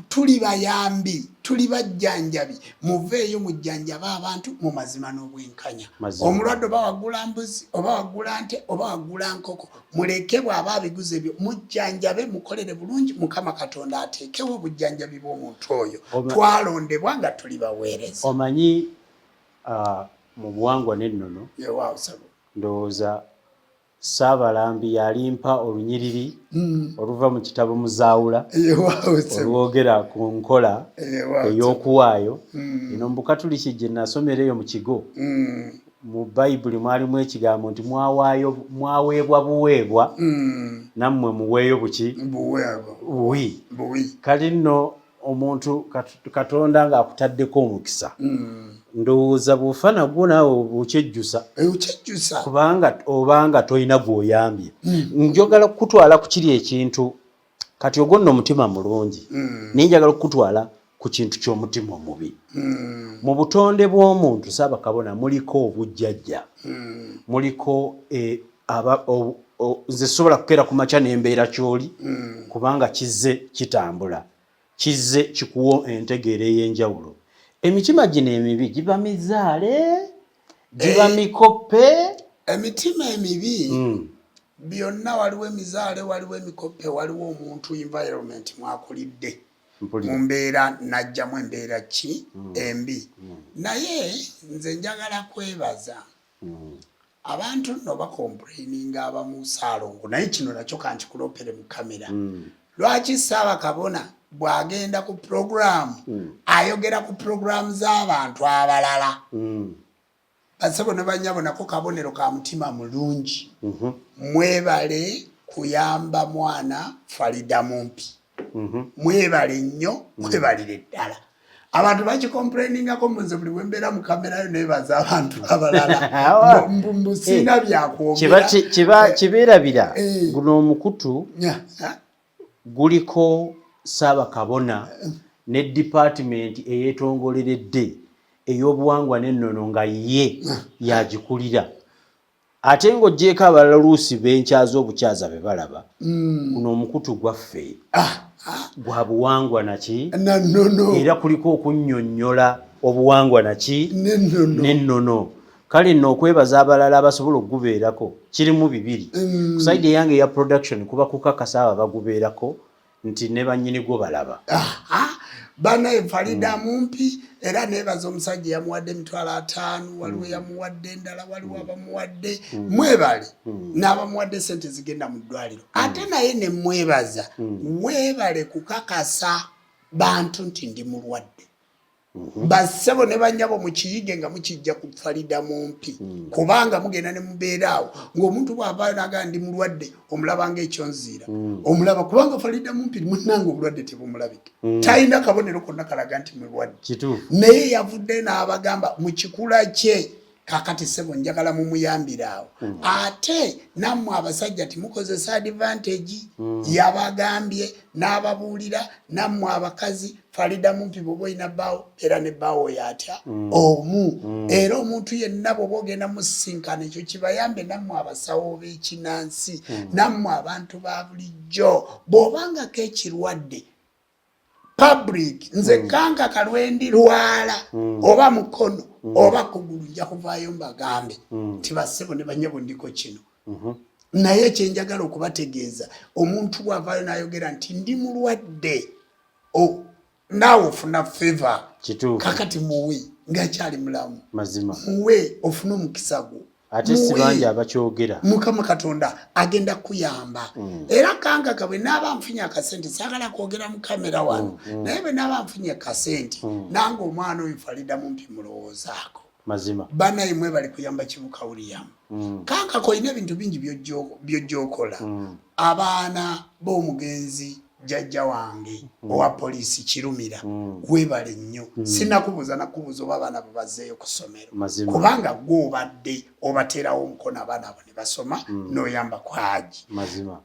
[SPEAKER 3] tuli bayambi tuli bajjanjabi muveeyo mujjanjaba abantu mu mazima n'obwenkanya omulwadde oba wagula mbuzi oba wagula nte oba wagula nkoko muleke bw'aba abiguze ebyo mujjanjabe mukolere bulungi Mukama Katonda ateekewo obujjanjabi bw'omuntu oyo twalondebwa nga tuli baweereza
[SPEAKER 2] omanyi mu buwangwa n'ennono ndowooza Saabalambi yalimpa olunyiriri oluva mu kitabo Muzaawula olwogera ku nkola ey'okuwaayo eno mu Bukatuliki gye nasomera eyo mu kigo mu Bayibuli mwalimu ekigambo nti mwaweebwa buweebwa nammwe muweeyo buwi kale nno omuntu Katonda ng'akutaddeko omukisa ndowooza bw'ofa nagwo naawe okyejjusa kubanga obanga toyina gw'oyambye njagala kukutwala ku kiri ekintu kati ogwo nno omutima mulungi naye njagala okukutwala ku kintu ky'omutima omubi mu butonde bw'omuntu Ssaabakabona muliko obujjajja muliko nze sobola kukeera ku makya n'embeera ky'oli kubanga kizze kitambula kizze kikuwa entegeera ey'enjawulo emitima gino emibi giba mizaale giba mikoppe
[SPEAKER 3] emitima emibi byonna waliwo emizaale waliwo emikoppe waliwo omuntu environment mwakulidde mu mbeera najjamu embeera ki embi naye nze njagala kwebaza abantu nno bakomplaininga abamu Saalongo naye kino nakyo kankikulopere mu kamera lwaki Ssaabakabona bw'agenda ku program ayogera ku program z'abantu abalala basebo ne banyabo nako kabonero ka mutima mulungi mwebale kuyamba mwana Farida Mumpi mwebale nnyo mwebalire ddala abantu bakikomplaininga ko munze buli wembera mu kamera yo nebaza abantu abalala mbusina byakwogera
[SPEAKER 2] kibeerabira guno omukutu guliko Ssaabakabona ne department eyeetongoleredde ey'obuwangwa n'ennono nga ye yagikulira ate ng'oggyeko abalala oluusi benkyaza obukyaza be balaba guno omukutu gwaffe gwa buwangwa naki era kuliko okunnyonnyola obuwangwa naki n'ennono kale nno okwebaza abalala abasobola okugubeerako kirimu bibiri ku sayidi eyange eya production kuba kukakasa abo bagubeerako nti ne bannyini gwo balaba
[SPEAKER 3] bana Farida Mumpi era nebaza omusajja yamuwadde $5,000 waliwo yamuwadde endala waliwo abamuwadde mwebale n'abamuwadde sente zigenda mu ddwaliro ate naye ne mwebaza webale kukakasa bantu nti ndi mulwadde basebo ne banyabo mu kiyige nga mukijja ku Farida Mumpi kubanga mugenda ne mubeeraawo ng'omuntu bw'avaayo n'agamba ndi mulwadde omulaba ng'ekyonziira omulaba kubanga Farida Mumpi munnange obulwadde tebumulabike talina kabonero konna kalaga nti mulwadde naye yavudde n'abagamba mu kikula kye kakati sebo njagala mumuyambira awo ate nammwe abasajja timukozesa advantage yabagambye n'ababuulira nammwe abakazi Farida Mumpi bw'oba olina bbaawo era ne bbaawo yatya omu era omuntu yenna bw'oba ogenda musisinkana ekyo kibayambe nammwe abasawo b'ekinansi nammwe abantu ba bulijjo bw'obangako ekirwadde public nze kanka kalwendi lwala oba mukono oba kugulu nja kuvaayo mbagambe tibasebo ne banyabo ndiko kino naye kyenjagala okubategeeza omuntu bw'avaayo n'ayogera nti ndi mulwadde naawe ofuna favor kakati muwe ng'akyali mulamu muwe ofuna omukisa gwo
[SPEAKER 2] ate sibanja abakyogera
[SPEAKER 3] Mukama Katonda agenda kuyamba era kanga bwe naaba nfunye akasente saagala kwogera mu kamera wano naye bwe naaba nfunye akasente nange omwana oyo Farida Mumpi mulowoozaako
[SPEAKER 2] mazima
[SPEAKER 3] bana imwe bali kuyamba Kibuka William kanga koine ebintu bingi by'ojja okola abaana b'omugenzi jajja wange owa poliisi Kirumira weebale nnyo sinakubuuza nakubuuza oba abaana bo bazzeeyo ku ssomero kubanga gwe obadde obateerawo omukono abaana abo ne basoma n'oyamba ku haji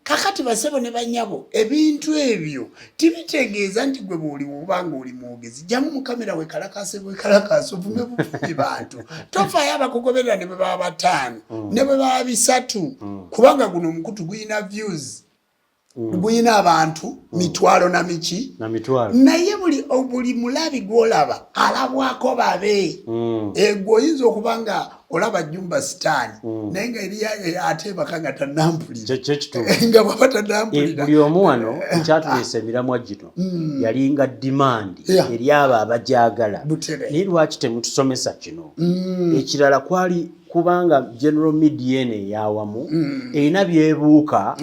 [SPEAKER 3] kakati basebo ne banyabo ebintu ebyo tibitegeeza nti gwe bw'oliwo obanga oli mwogezi jjamu mu kamera wekalakase bwekalakase ovume buvume bantu tofaayo abakugoberera ne bwe baba 5 ne bwe baba 3 kubanga guno omukutu guyina views guyina abantu mitwalo na miki naye buli mulabi gwolaba alabwako babe egwo oyinza okubanga olaba Jumba Stan naye nga eri ate bakanga tanampulira nga bwaba tanampulira
[SPEAKER 2] buli omu wano kyatuleesa emiramwa gino yalinga demand eri abo abajagala naye lwaki temutusomesa kino ekirala kwali kubanga general media ene yawamu erina byebuuka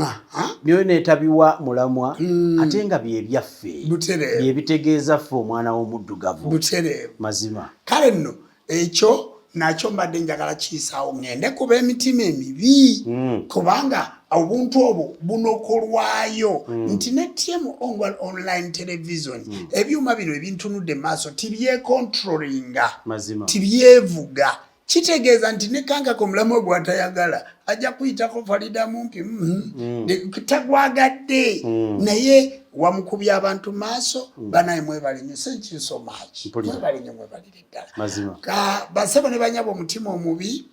[SPEAKER 2] byo neetabiwa mulamwa ate nga byebyaffe byebitegeeza ffe omwana w'omuddugavu mazima
[SPEAKER 3] kale nno ekyo nakyo mbadde njagala kiyisaawo ngende kuba emitima emibi kubanga obuntu obwo bunokolwayo nti ne TM online television ebyuma bino ebintunudde maaso tibyekontrolinga tibyevuga kitegeeza nti nekanga ko mulamu gwatayagala ajja kuyitako Farida Mumpi tagwagadde naye wamukubya abantu maaso banaye mwebale nnyo thank you so much mwebale nnyo mwebalire ddala ka basebo ne banyabo omutima omubi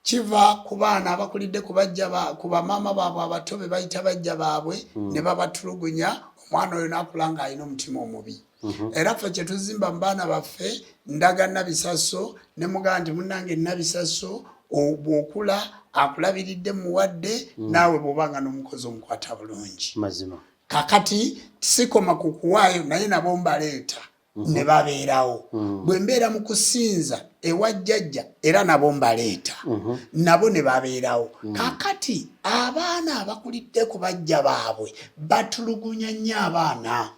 [SPEAKER 3] kiva ku baana abakulidde ku bamaama baabwe abatobe bayita bajja baabwe ne babatulugunya omwana oyo n'akula nga alina omutima omubi era ffe kye tuzimba mu baana baffe ndaga Nabisaso ne mugamba nti munnange Nabisaso bw'okula akulabiridde muwadde naawe bw'obanga n'omukozi omukwata bulungi kakati sikoma ku kuwaayo naye nabo mbaleeta ne babeerawo bwe mbeera mu kusinza ewa jjajja era nabo mbaleeta nabo ne babeerawo kakati abaana abakulidde ku bajja baabwe batulugunya nnyo abaana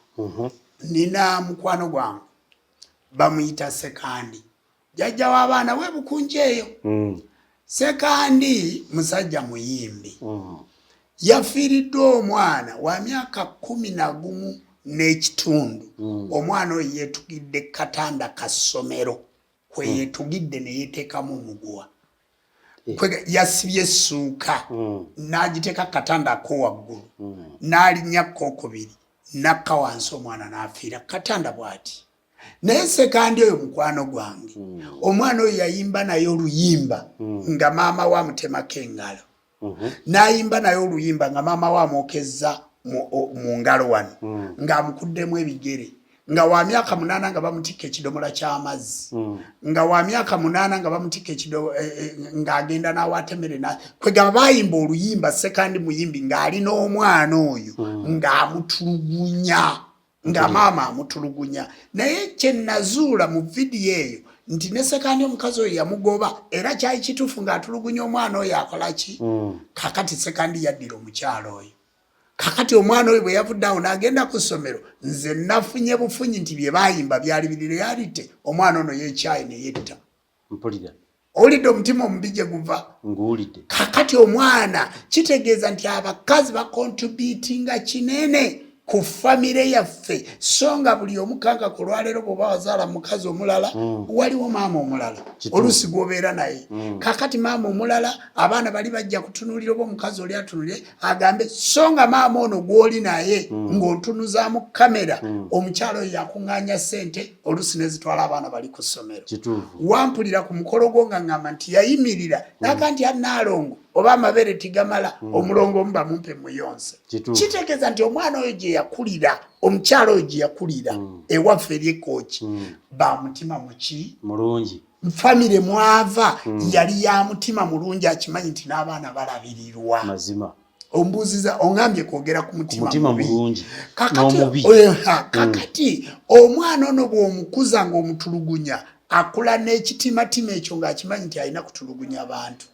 [SPEAKER 3] nina mukwano gwange bamuyita Sekandi jjajja w'abaana we Bukunja eyo Sekandi musajja muyimbi yafiiriddwe omwana wa myaka 11 n'ekitundu omwana oyo yeetugidde katanda ka ssomero kwe yeetugidde ne yeeteekamu omuguwa yasibye essuuka n'agiteeka katanda ako waggulu n'alinnya kookubiri nakka wansi omwana n'afiira katanda bw'ati naye Sekandi oyo mukwano gwange omwana oyo yayimba naye oluyimba nga maama we amutemako engalo n'ayimba naye oluyimba nga maama we amwokezza mu ngalo wano ng'amukuddemu ebigere nga wa myaka 8 nga bamutikka ekidomola ky'amazzi nga wa myaka 8 nga bamutikka ng'agenda n'awatemmere kwegamba bayimba oluyimba Sekandi muyimbi ng'ali n'omwana oyo ng'amutulugunya nga maama amutulugunya naye kye nazuula mu vidiyo eyo nti ne Sekandi omukazi oyo yamugoba era kyali kituufu ng'atulugunya omwana oyo akola ki kakati Sekandi yaddira omukyalo oyo kakati omwana oyo bwe yavudde awo n'agenda ku ssomero nze nafunye bufunyi nti bye bayimba byali biri reality omwana ono yeekyayi ne yetta owulidde omutima omubi gye guva kakati omwana kitegeeza nti abakazi bakontributinga kinene ku famire yaffe so nga buli omukanga ku lwaleero bw'oba wazaala mukazi omulala waliwo maama omulala oluusi gw'obeera naye kakati maama omulala abaana bali bajja kutunuulira oba omukazi oli atunulire agambe so nga maama ono gw'oli naye ng'ontunuzaamu kamera omukyalo oyo yakuŋŋaanya ssente oluusi nezitwala abaana bali ku ssomero wampulira ku mukolo gwo nga ŋŋamba nti yayimirira naga nti annaalongo oba amabere tigamala omulongo omu bamumpe muyonse kitegeeza nti omwana oyo gye yakulira omukyalo oyo gye yakulira ewaffe eryekooki bamutima muki
[SPEAKER 2] mulungi
[SPEAKER 3] famire mwava yali ya mutima mulungi akimanyi nti n'abaana balabirirwa
[SPEAKER 2] mazima
[SPEAKER 3] ombuziza ongambye kwogera ku mutima
[SPEAKER 2] mulungi
[SPEAKER 3] kakati omwana ono bw'omukuza ng'omutulugunya akula n'ekitimatima ekyo ng'akimanyi nti alina kutulugunya abantu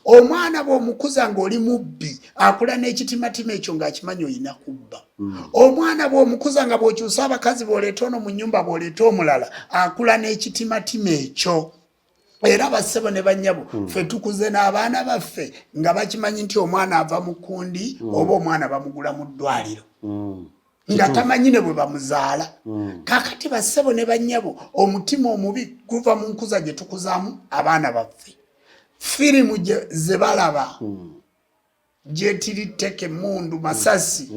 [SPEAKER 3] omwana bw'omukuza ng'oli mubbi akula n'ekitimatima ekyo ng'akimanyi olina kubba omwana bw'omukuza nga bw'okyusa abakazi bw'oleeta ono mu nnyumba bw'oleeta omulala akula n'ekitimatima ekyo era bassebo ne bannyabo ffe tukuze n'abaana baffe nga bakimanyi nti omwana ava mu kundi oba omwana bamugula mu ddwaliro nga tamanyine bwe bamuzaala kakati bassebo ne bannyabo omutima omubi guva mu nkuza gye tukuzaamu abaana baffe firimu ze balaba gyetiritteke mundu masasi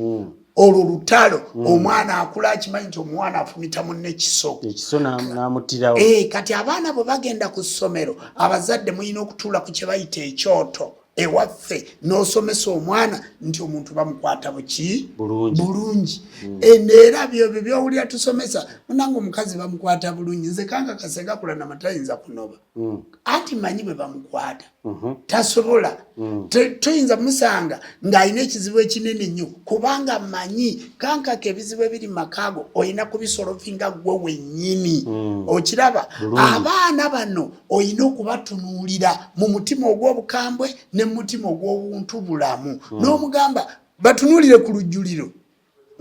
[SPEAKER 3] olwo lutalo omwana akula akimanyi nti omwana afumita munne ekiso
[SPEAKER 2] n'amutirawo
[SPEAKER 3] kati abaana bwe bagenda ku ssomero abazadde muyina okutuula ku kye bayita ekyoto ewaffe n'osomesa omwana nti omuntu bamukwata buki bulungi era byobyo byowulira tusomesa munange omukazi bamukwata bulungi nze kanga kasenga kula namatayinza kunoba anti manyi bwe bamukwata tasobola toyinza musanga ng'alina ekizibu ekinene nnyo kubanga manyi kankaka ebizibu ebiri makaago oyina kubisolovinga gwe wennyini okiraba abaana bano oyina okubatunuulira mu mutima ogw'obukambwe ne mu mutima ogw'obuntu bulamu n'omugamba batunuulire ku lujjuliro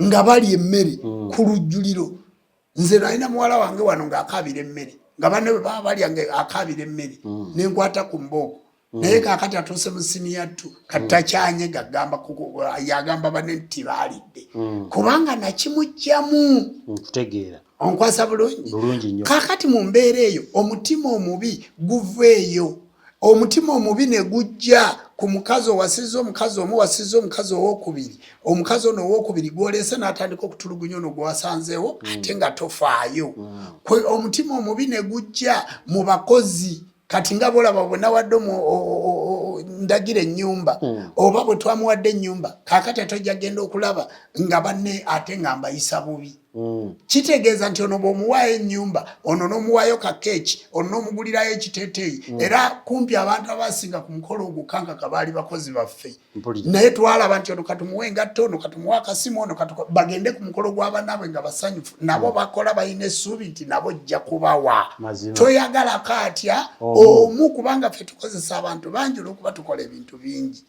[SPEAKER 3] nga bali emmere ku lujjuliro nze nalina muwala wange wano ng'akaabira emmere nga banne bwe baba balya akaabira emmere nenkwata ku mbooko naye kaakati atuuse mu siniya 2 kati takyanye yagamba banne nti baalidde kubanga nakimugyamu
[SPEAKER 2] kutegeera
[SPEAKER 3] onkwasa bulungi
[SPEAKER 2] nnyo
[SPEAKER 3] kaakati mu mbeera eyo omutima omubi guveeyo omutima omubi ne gujja ku mukazi owasiza omukazi omu wasiza omukazi owokubiri omukazi ono owokubiri gwolese n'atandika okutulugunya ono gwewasanzeewo ate nga tofaayo omutima omubi ne gujja mu bakozi kati nga bolaba bwena wadde ndagira ennyumba oba bwe twamuwadde ennyumba kaakati atojja genda okulaba nga banne ate nga mbayisa bubi kitegeeza nti ono bw'omuwaayo ennyumba ono n'omuwaayo kakeeki ono n'omugulirayo ekiteeteeyi era kumpi abantu abasinga ku mukolo ogwo kankaka baali bakozi baffe naye twalaba nti ono katumuwe engatto ono katumuwe akasimu ono bagende ku mukolo gw'abanaabwe nga basanyufu nabo bakola balina essuubi nti nabo jja kubawa toyagala kaatya omu kubanga ffe tukozesa abantu bangi olw'okuba tukola ebintu bingi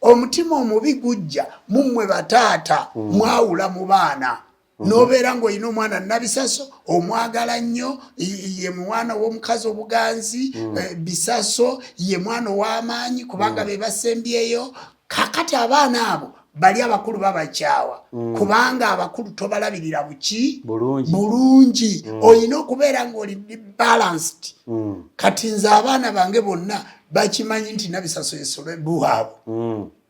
[SPEAKER 3] omutima omubi gujja mummwe bataata mwawula mu baana nobeera ng'olina omwana nabisaso omwagala nnyo ye mwana w'omukazi obuganzi bisaso ye mwana ow'amaanyi kubanga be basembyeyo kakati abaana abo bali abakulu babakyawa kubanga abakulu tobalabirira buki bulungi olina okubeera ng'oli balanced kati nze abaana bange bonna bakimanyi nti nabisaso yesolo buwaabo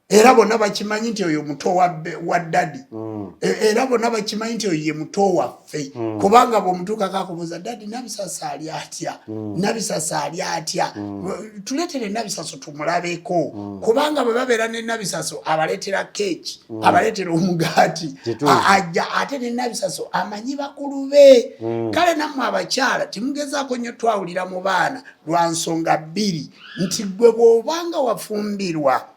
[SPEAKER 3] era bonna bakimanyi nti oyo muto wa dadi era bonna bakimanyi nti oyo ye muto waffe kubanga bw'omutuukako akubuuza dadi nabisasa ali atya nabisasa ali atya tuleetere nabisaso tumulabeko kubanga bwe babeera ne nabisaso abaleetera keeki abaleetera omugaati ajja ate ne nabisaso amanyi bakulu be kale nammwe abakyala timugezaako nnyo twawulira mu baana lwa nsonga bbiri nti gwe bw'obanga wafumbirwa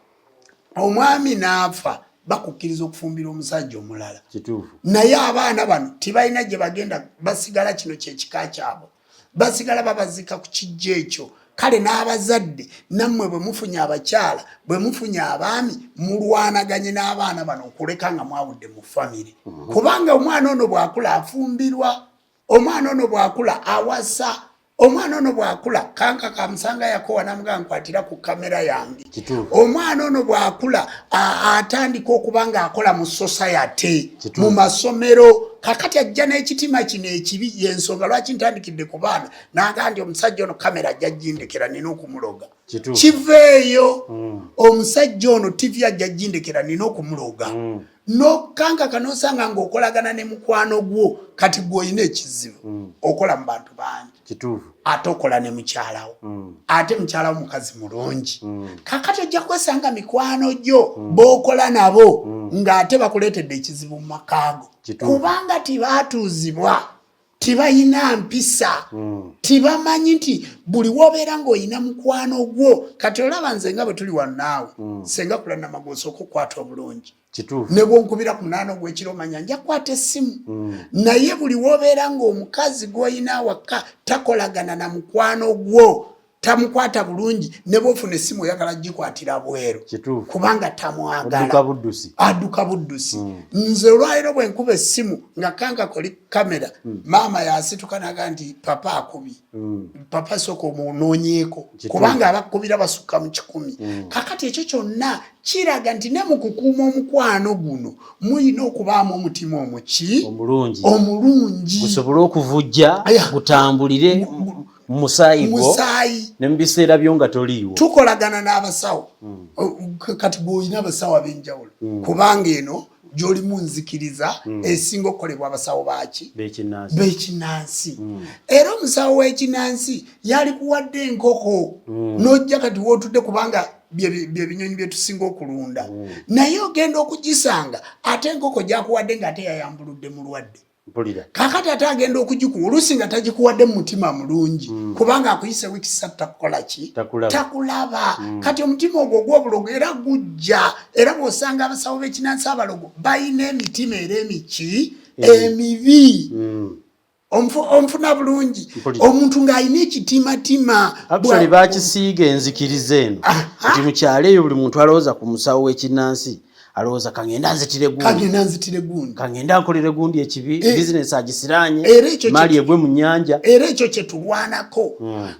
[SPEAKER 3] omwami n'afa bakukkiriza okufumbira omusajja omulala naye abaana bano tibalina gye bagenda basigala kino kyekika kyabo basigala babazika ku kijja ekyo kale n'abazadde nammwe bwe mufunye abakyala bwe mufunye abaami mulwanaganye n'abaana bano okuleka nga mwawudde mu famire kubanga omwana ono bw'akula afumbirwa omwana ono bw'akula awasa omwana ono bw'akula kanka kamusanga yakowa namugamba nkwatira ku kamera yange omwana ono bw'akula atandika okuba ng'akola mu society mu masomero kakati ajja n'ekitima kino ekibi yensonga lwaki ntandikidde ku baana naga nti omusajja ono kamera ajja jindekera nina okumuloga kiveeyo omusajja ono tivi ajja jindekera nina okumuloga nokanga kanosanga ng'okolagana ne mukwano gwo kati gw'olina ekizibu okola mu bantu bangi ate okola ne mukyalawo ate mukyalawo mukazi mulungi kakati ojja kwesanga mikwano gyo b'okola nabo ng'ate bakuleetedde ekizibu mu makaago kubanga tibaatuuzibwa tibayina mpisa tibamanyi nti buli wobeera ng'olina mukwano gwo kati olaba nze nga bwe tuli wano naawe senga kula namagoosa okukwata obulungi ne bwonkubira ku munaana ogw'ekiro omanya nja kukwata essimu naye buli wobeera ng'omukazi gw'olina waka takolagana na mukwano gwo tamukwata bulungi ne bwofuna essimu oyagala gikwatira bweru kubanga tamwagala adduka buddusi nze olwaliro bwe nkuba essimu nga kanka koli kamera maama yasituka naga nti papa akubi papa soko munoonyeeko kubanga abakubira basukka mu 100 kakati ekyo kyonna kiraga nti ne mu kukuuma omukwano guno muyina okubaamu omutima omulungi
[SPEAKER 2] gusobole okuvujja gutambulire musaayi ne mu biseera byo nga toliiwo
[SPEAKER 3] tukolagana n'abasawo kati bw'olina abasawo ab'enjawulo kubanga eno gy'olimu nzikiriza esinga okukolebwa abasawo baaki b'ekinnansi era omusawo w'ekinnansi yali kuwadde enkoko n'ojja kati wootudde kubanga byebinyonyi bye tusinga okulunda naye ogenda okugisanga ate enkoko gyakuwadde ng'ate yayambuludde mulwadde kakati ate agenda okugikuwa oluusi nga tagikuwadde mu mutima mulungi kubanga akuyise wiiki 3 takukola ki takulaba kati omutima ogwo gw'obulogo era gujja era bw'osanga abasawo b'ekinnansi abalogo balina emitima era emibi onfuna bulungi omuntu ng'alina ekitimatima
[SPEAKER 2] actually bakisiiga enzikiriza eno nti mu kyalo eyo buli muntu alowooza ku musawo w'ekinnansi alowooza kangenda nzitire gundi kangenda nkolere gundi ekibi bizinesi agisiranye mali egwe mu nnyanja
[SPEAKER 3] era ekyo kye tulwanako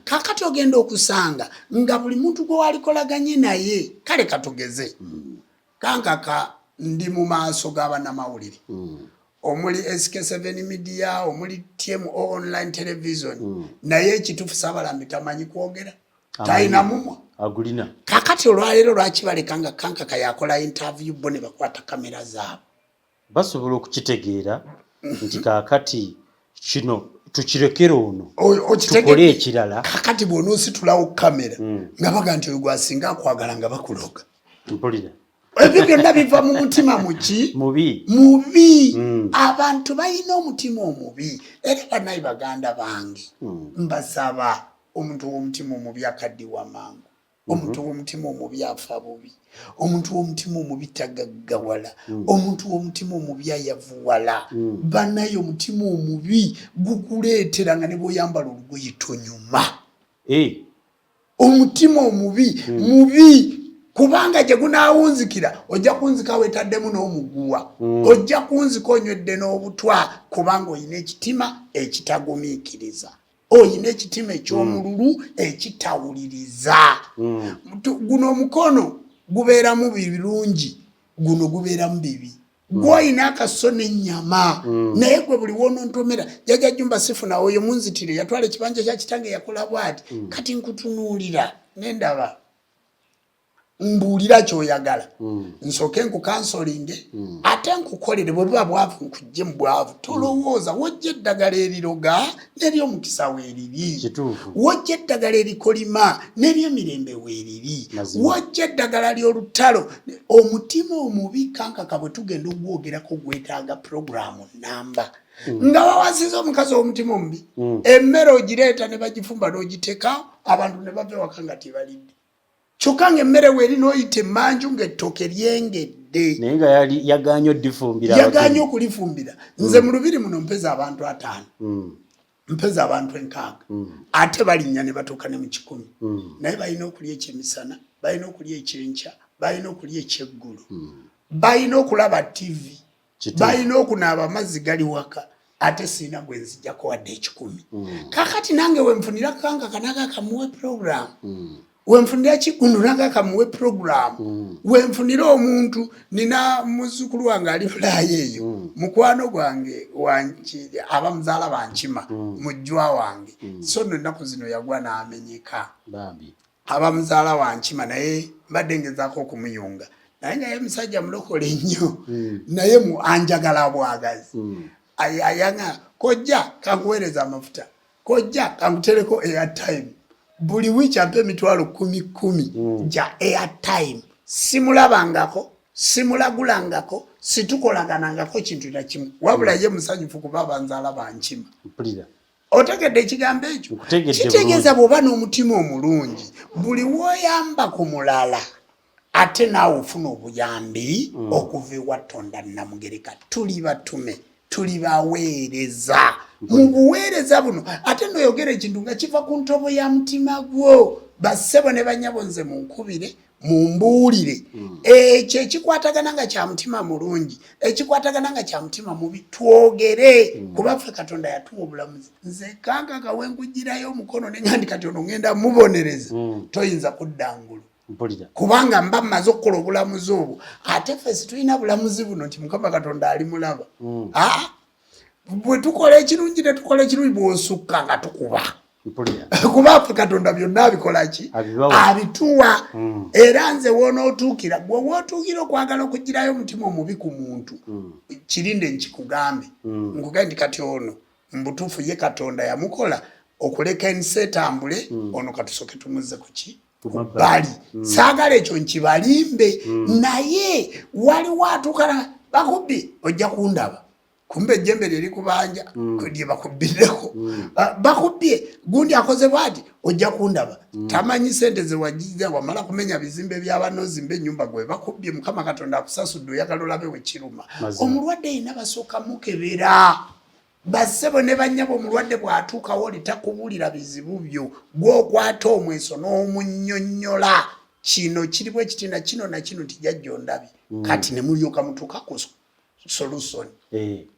[SPEAKER 3] kakati ogenda okusanga nga buli muntu gwe walikolaganye naye kale katugeze kankaka ndi mu maaso g'abannamawulire omuli SK7 media omuli TMO online television naye ekituufu Saabalambi tamanyi kwogera talina mumwa
[SPEAKER 2] agulina
[SPEAKER 3] kakati olwaleero lwaki balekanga kankaka yakola interview bo ne bakwata kamera zaabo
[SPEAKER 2] basobola okukitegeera nti kakati kino tukirekera ono tukole ekirala
[SPEAKER 3] kakati bw'onoositulawo kamera nga baga nti oyo gwasinga akwagala nga bakuloga
[SPEAKER 2] mpulira
[SPEAKER 3] ebyo byonna biva mu mutima mubi abantu balina omutima omubi era banayi baganda bange mbasaba omuntu w'omutima omubi akaddiwa mangu omuntu w'omutima omubi afa bubi omuntu w'omutima omubi tagaggawala omuntu w'omutima omubi ayavuwala banaye omutima omubi gukuleetera nga ne bw'oyambala olugoye tonyuma omutima omubi mubi kubanga gye gunaawunzikira ojja kunzika weetaddemu n'omuguwa ojja kunzika onywedde n'obutwa kubanga olina ekitima ekitagumiikiriza oyina ekitima eky'omululu ekitawuliriza guno omukono gubeeramu birungi guno gubeeramu bibi gw'olina akaso n'ennyama naye gwe buli wonontomera jjajja Jumba Sifuna oyo munzitire yatwala ekibanja kya kitange yakola bw'ati kati nkutunuulira nendaba mbuulira ky'oyagala nsooke nkukansolinge ate nkukolere bwe buba bwavu nkujje mu bwavu tolowooza wojja eddagala eriroga n'eryomukisa weeriri wojja eddagala erikolima n'eryemirembe weeriri wojja eddagala ly'olutalo omutima omubi kankaka bwe tugenda ogwogerako gwetaaga puroguramu namba nga wawasiza omukazi w'omutima omubi emmere ogireeta ne bagifumba n'ogiteeka abantu ne bava ewaka nga tebalidde kyokka ng'emmere weeri n'oyita emmanju ng'ettooke lyengedde
[SPEAKER 2] naye nga yagaanye
[SPEAKER 3] okulifumbira nze mu lubiri muno mpeza abantu 5 mpeza abantu 6 ate balinnya ne batuuka ne mu 10 naye balina okulya ekyemisana balina okulya ekyenkya balina okulya ekyeggulu balina okulaba TV balina okunaaba amazzi gali waka ate siina gwe nzijjako wadde 10 kakati nange wenfunira kanga kanaga kamuwe program wenfunira kigundo naga kamuwe program wenfunira omuntu nina muzukulu wange ali fulaye eyo mukwano gwange wanki abamuzaala bankima mujjwa wange so no nnaku zino yagwa n'amenyeka abamuzaala wankima naye mbadde ngezaako okumuyunga naye nga ye musajja mulokole nnyo naye mu anjagala bwagazi ayanga kojja kankuweereza amafuta kojja kankutereko airtime buli wiiki ampe emitwalo 10 gya airtime simulabangako simulagulangako situkolaganangako kintu na kimu wabula ye musanyufu kuba abanzaala bankima otegedde ekigambo ekyo kitegeeza bw'oba n'omutima omulungi buli w'oyamba ku mulala ate naawe ofuna obuyambi okuva ewa Tonda Namugereka tuli batume tuli baweereza mu buweereza buno ate noyogera ekintu nga kiva ku ntobo ya mutima gwo bassebo ne banyabo nze munkubire mumbuulire ekyo ekikwatagana nga kya mutima mulungi ekikwatagana nga kya mutima mubi twogere kuba ffe Katonda yatuwa obulamuzi nze kankaka wenkugirayo omukono ne ngandi kati ono ngenda mubonereza toyinza kuddangulu kubanga mba mmaze okukola obulamuzi obwo ate ffe situlina bulamuzi buno nti Mukama Katonda ali mulaba bwe tukola ekirungi ne tukola ekirungi bw'osukka nga tukuba kuba ffe Katonda byonna abikola ki abituwa era nze wonootuukira gwe wootuukira okwagala okugirayo omutima omubi ku muntu kirinde nkikugambe nkugambe nti kati ono mbutuufu ye Katonda yamukola okuleka ensi etambule ono katusooke tumuzze ku ki bali saagala ekyo nkibalimbe naye waliwo atuukana bakubbi ojja kundaba kumbe ejjembe lyeri kubanja lye bakubbiddeko bakubbye gundi akoze bwati ojja kundaba tamanyi sente ze wagiza wamala kumenya bizimbe by'abanozimba ennyumba gwe bakubbye Mukama Katonda akusasudde oyagala olabe wekiruma omulwadde yina basooka mukebera bassebo ne bannyabo omulwadde bw'atuukawo litakubulira bizibu byo gw'okwata omweso n'omunnyonnyola kino kiri bwe kiti na kino na kino tijajja ondabi kati ne mulyoka mutuuka ku solution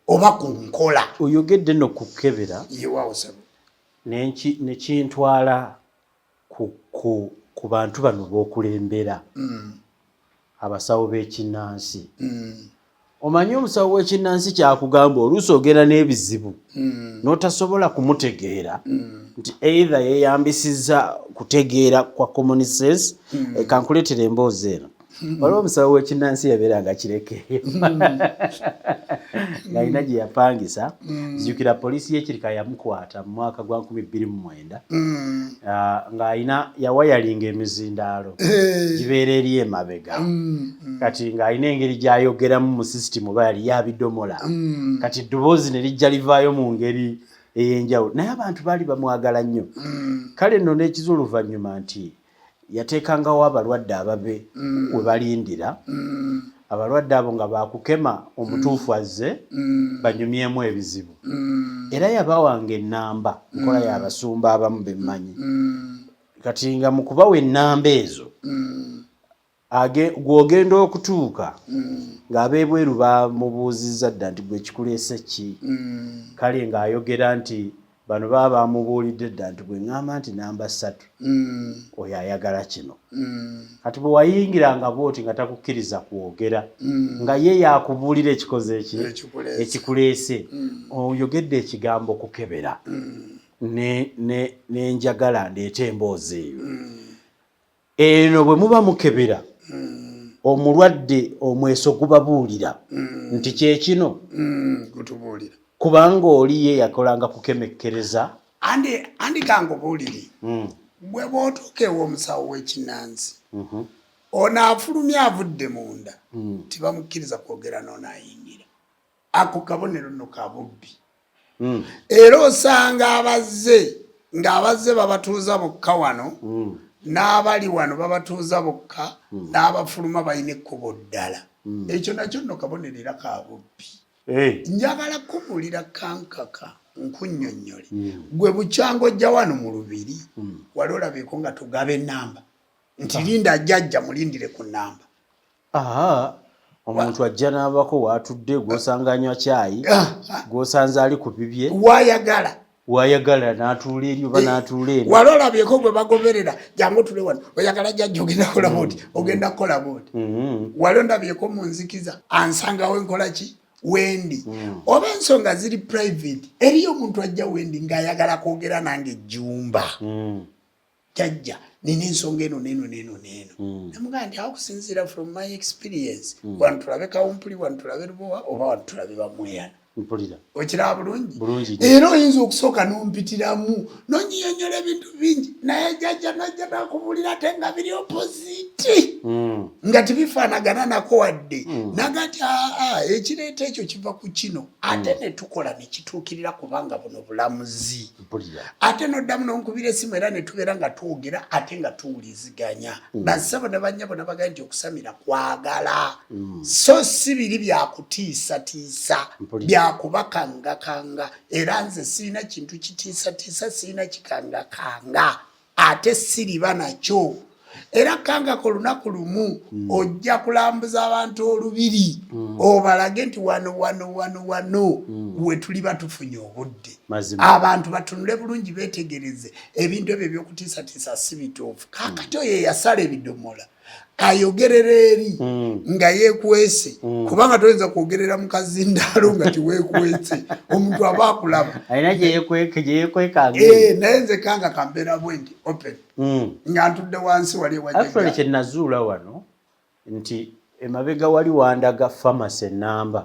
[SPEAKER 3] oba ku nkola
[SPEAKER 2] oyogedde no kukebera
[SPEAKER 3] yewawo sebo
[SPEAKER 2] ne kintwala ku bantu bano b'okulembera abasawo b'ekinnansi omanyi omusawo w'ekinnansi kyakugamba oluusi ogenda n'ebizibu n'otasobola kumutegeera nti either yeeyambisizza kutegeera kwa common sense kankuleetera emboozi eno waliwo omusawo w'ekinnansi yabeera nga kirekeeyo ng'alina gye yapangisa zijjukira poliisi y'ekirika yamukwata mu mwaka gwa 2009 ng'alina yawayalinga emizindaalo gibeera eri emabega kati ng'alina engeri gy'ayogeramu mu sisitimu oba yali yabidomola kati eddoboozi ne lijja livaayo mu ngeri ey'enjawulo naye abantu baali bamwagala nnyo kale nno n'ekiza oluvannyuma nti yateekangawo abalwadde ababe we balindira abalwadde abo nga bakukema omutuufu azze banyumyemu ebizibu era yabawanga ennamba nkola y'abasumba abamu bemmanyi kati nga mu kubawa ennamba ezo gw'ogenda okutuuka ng'ab'ebweru bamubuuzizza dda nti gwe kikuleese ki kale ng'ayogera nti bano baba bamubuulidde dda nti gwe ŋŋamba nti namba 3 oyo ayagala kino kati bwe wayingiranga bwoti nga takukkiriza kwogera nga ye yakubuulira ekikoze ekikuleese oyogedde ekigambo kukebera n'enjagala ndeeta emboozi eyo eno bwe muba mukebera omulwadde omweso gubabuulira nti kyekino
[SPEAKER 3] gutubuulira
[SPEAKER 2] kubanga oli ye yakolanga kukemekkereza
[SPEAKER 3] andi kangubuulire bwe bw'otuuka ew'omusawo w'ekinnansi ono afulumya avudde munda tibamukkiriza kwogera n'onaayingira ako kabonero nno ka bubbi era osanga ng'abazze babatuuza bokka wano n'abali wano babatuuza bokka n'abafuluma balina ekkubo ddala ekyo nakyo nno kabonerera ka bubbi njagala kumulira kankaka nkunnyonnyole gwe bukyanga ojja wano mu lubiri wali olabeko nga tugaba ennamba nti linda ajjajja mulindire ku nnamba
[SPEAKER 2] omuntu ajja n'abako waatudde gw'osanga anywa caayi gw'osanze ali ku bibye wayagala n'atuula eri oba n'atuula eri
[SPEAKER 3] wali olabyeko gwe bagoberera jangu tule wano oyagala jjajja ogenda kukola booti ogenda kukola booti wali ondabyeko mu nzikiza ansangawo enkola ki wendi oba ensonga ziri private eriyo omuntu ajja wendi ng'ayagala kwogera nange ejjumba jjajja nina ensonga eno neno namugaa nti awokusinziira from my experience wano tulabe kawumpuli wano tulabe lubowa oba wano tulabe bamweyana okiraba bulungi era oyinza okusooka n'ompitiramu nonyiyonyola ebintu bingi naye jjajja najja nakubulira ate nga biri opposite nga tibifaanagana nako wadde nagati ekireeta ekyo kiva ku kino ate ne tukola ne kituukirira kubanga buno bulamuzi ate noddamu n'onkubira essimu era ne tubeera nga twogera ate nga tuwuliziganya bassebo ne bannyabo ne bagamba nti okusamira kwagala so si biri byakutiisatiisa byakubakangakanga era nze sirina kintu kitiisatiisa sirina kikangakanga ate siriba nakyo era kangako lunaku lumu ojja kulambuza abantu olubiri obalage nti wano we tuli batufunye obudde abantu batunule bulungi betegereze ebintu ebyo ebyokutiisatiisa si bituufu kakati oyo yasala ebidomola ayogerera eri nga yeekwese kubanga toyinza kwogerera mu kazindaalo nga tiweekwese omuntu aba akulaba
[SPEAKER 2] alina gyeyekweka
[SPEAKER 3] naye nze kanga kambeera bwe nti open nga ntudde wansi wali
[SPEAKER 2] wajja kye nazuula wano nti emabega wali wandaga famasi ennamba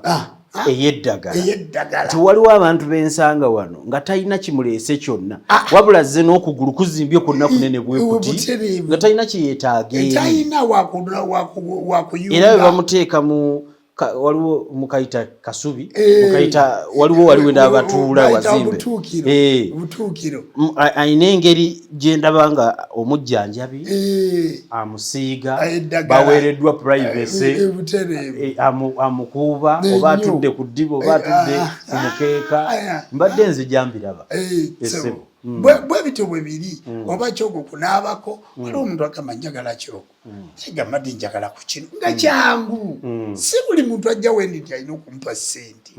[SPEAKER 2] eyeddagala tiwaliwo abantu b'ensanga wano nga talina kimuleese kyonna wabula zze n'okugulu kuzimbye kwonna kunene bwe kuti nga talina kyeyeetaaga era bwe bamuteeka mu waliwo mukayita kasubi mukayita waliwo n'abatuula wazimbe ayina engeri gye ndaba nga omujjanjabi amusiiga baweereddwa privacy amukuuba oba atudde ku ddiba oba atudde ku mukeeka mbadde nzija mbiraba essebo
[SPEAKER 3] bwe bityo bwe biri oba kyoko kunaabako waliwo omuntu agamba njagala kyoko egamba ddi njagala ku kino nga kyangu si buli muntu ajja wendi nti alina okumpa ssente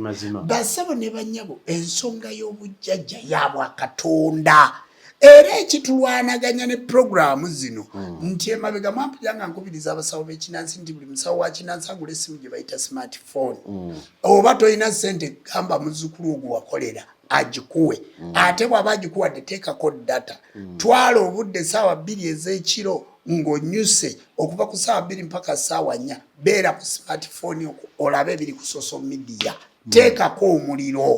[SPEAKER 3] bassebo ne bannyabo ensonga y'obujjajja yaabwa Katonda era ekitulwanaganya ne puroguramu zino nti emabega mampujanga nkubiriza abasawo b'ekinansi nti buli musawo wa kinansi agula essimu gye bayita smartphone oba tolina ssente gamba muzzukulu ogwo wakolera agikuwe ate bw'aba agikuwadde teekako data twala obudde essaawa 2 ez'ekiro ng'onyuse okuva ku ssaawa 2 mpaka ssaawa 4 beera ku smartphone okwo olabe ebiri ku social media teekako omuliro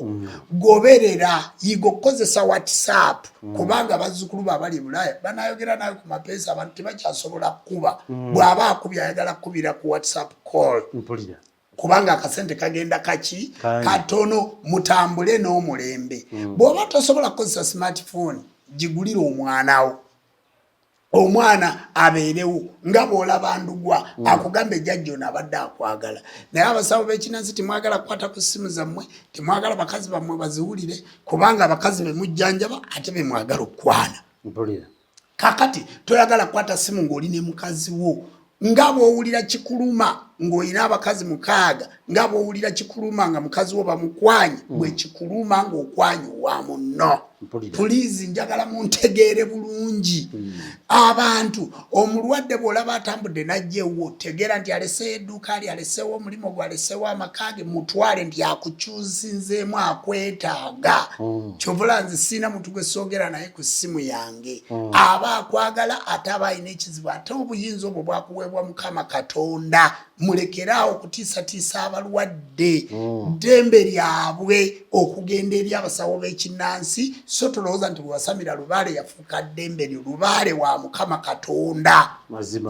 [SPEAKER 3] goberera yiga okukozesa WhatsApp kubanga bazzukulu be abali Bulaaya banayogera nawe ku mapeesa abantu tebakyasobola kuba bw'aba akubye ayagala kukubira ku WhatsApp call kubanga akasente kagenda kaki katono mutambule n'omulembe bw'oba tosobola kukozesa smartphone gigulira omwanawo omwana abeerewo nga bw'olaba ndugwa akugambe jjajjo n'abadde akwagala naye abasawo b'ekinansi timwagala kukwata ku ssimu zammwe timwagala bakazi bammwe baziwulire kubanga abakazi be mujjanjaba ate be mwagala okukwana kakati toyagala kukwata ssimu ng'oli ne mukazi wo nga bw'owulira kikuluma ng'olina abakazi 6 nga bw'owulira kikuluma nga mukazi wo bamukwanye bwe kikuluma ng'okwanye wa munno pulizi njagala muntegeere bulungi abantu omulwadde bw'olaba atambudde najjewo tegeera nti aleseewo edduuka lye aleseewo omulimu gwe aleseewo amaka ge mutwale nti akukyusinzeemu akwetaaga kyovula nze sirina muntu gwe soogera naye ku ssimu yange aba akwagala ate aba alina ekizibu ate obuyinza obwo bwakuweebwa Mukama Katonda mulekeraawo okutiisatiisa abalwadde ddembe lyabwe okugenda eri abasawo b'ekinnansi so tolowooza nti bwewasamira Lubaale yafuuka ddembe lyo Lubaale wa Mukama Katonda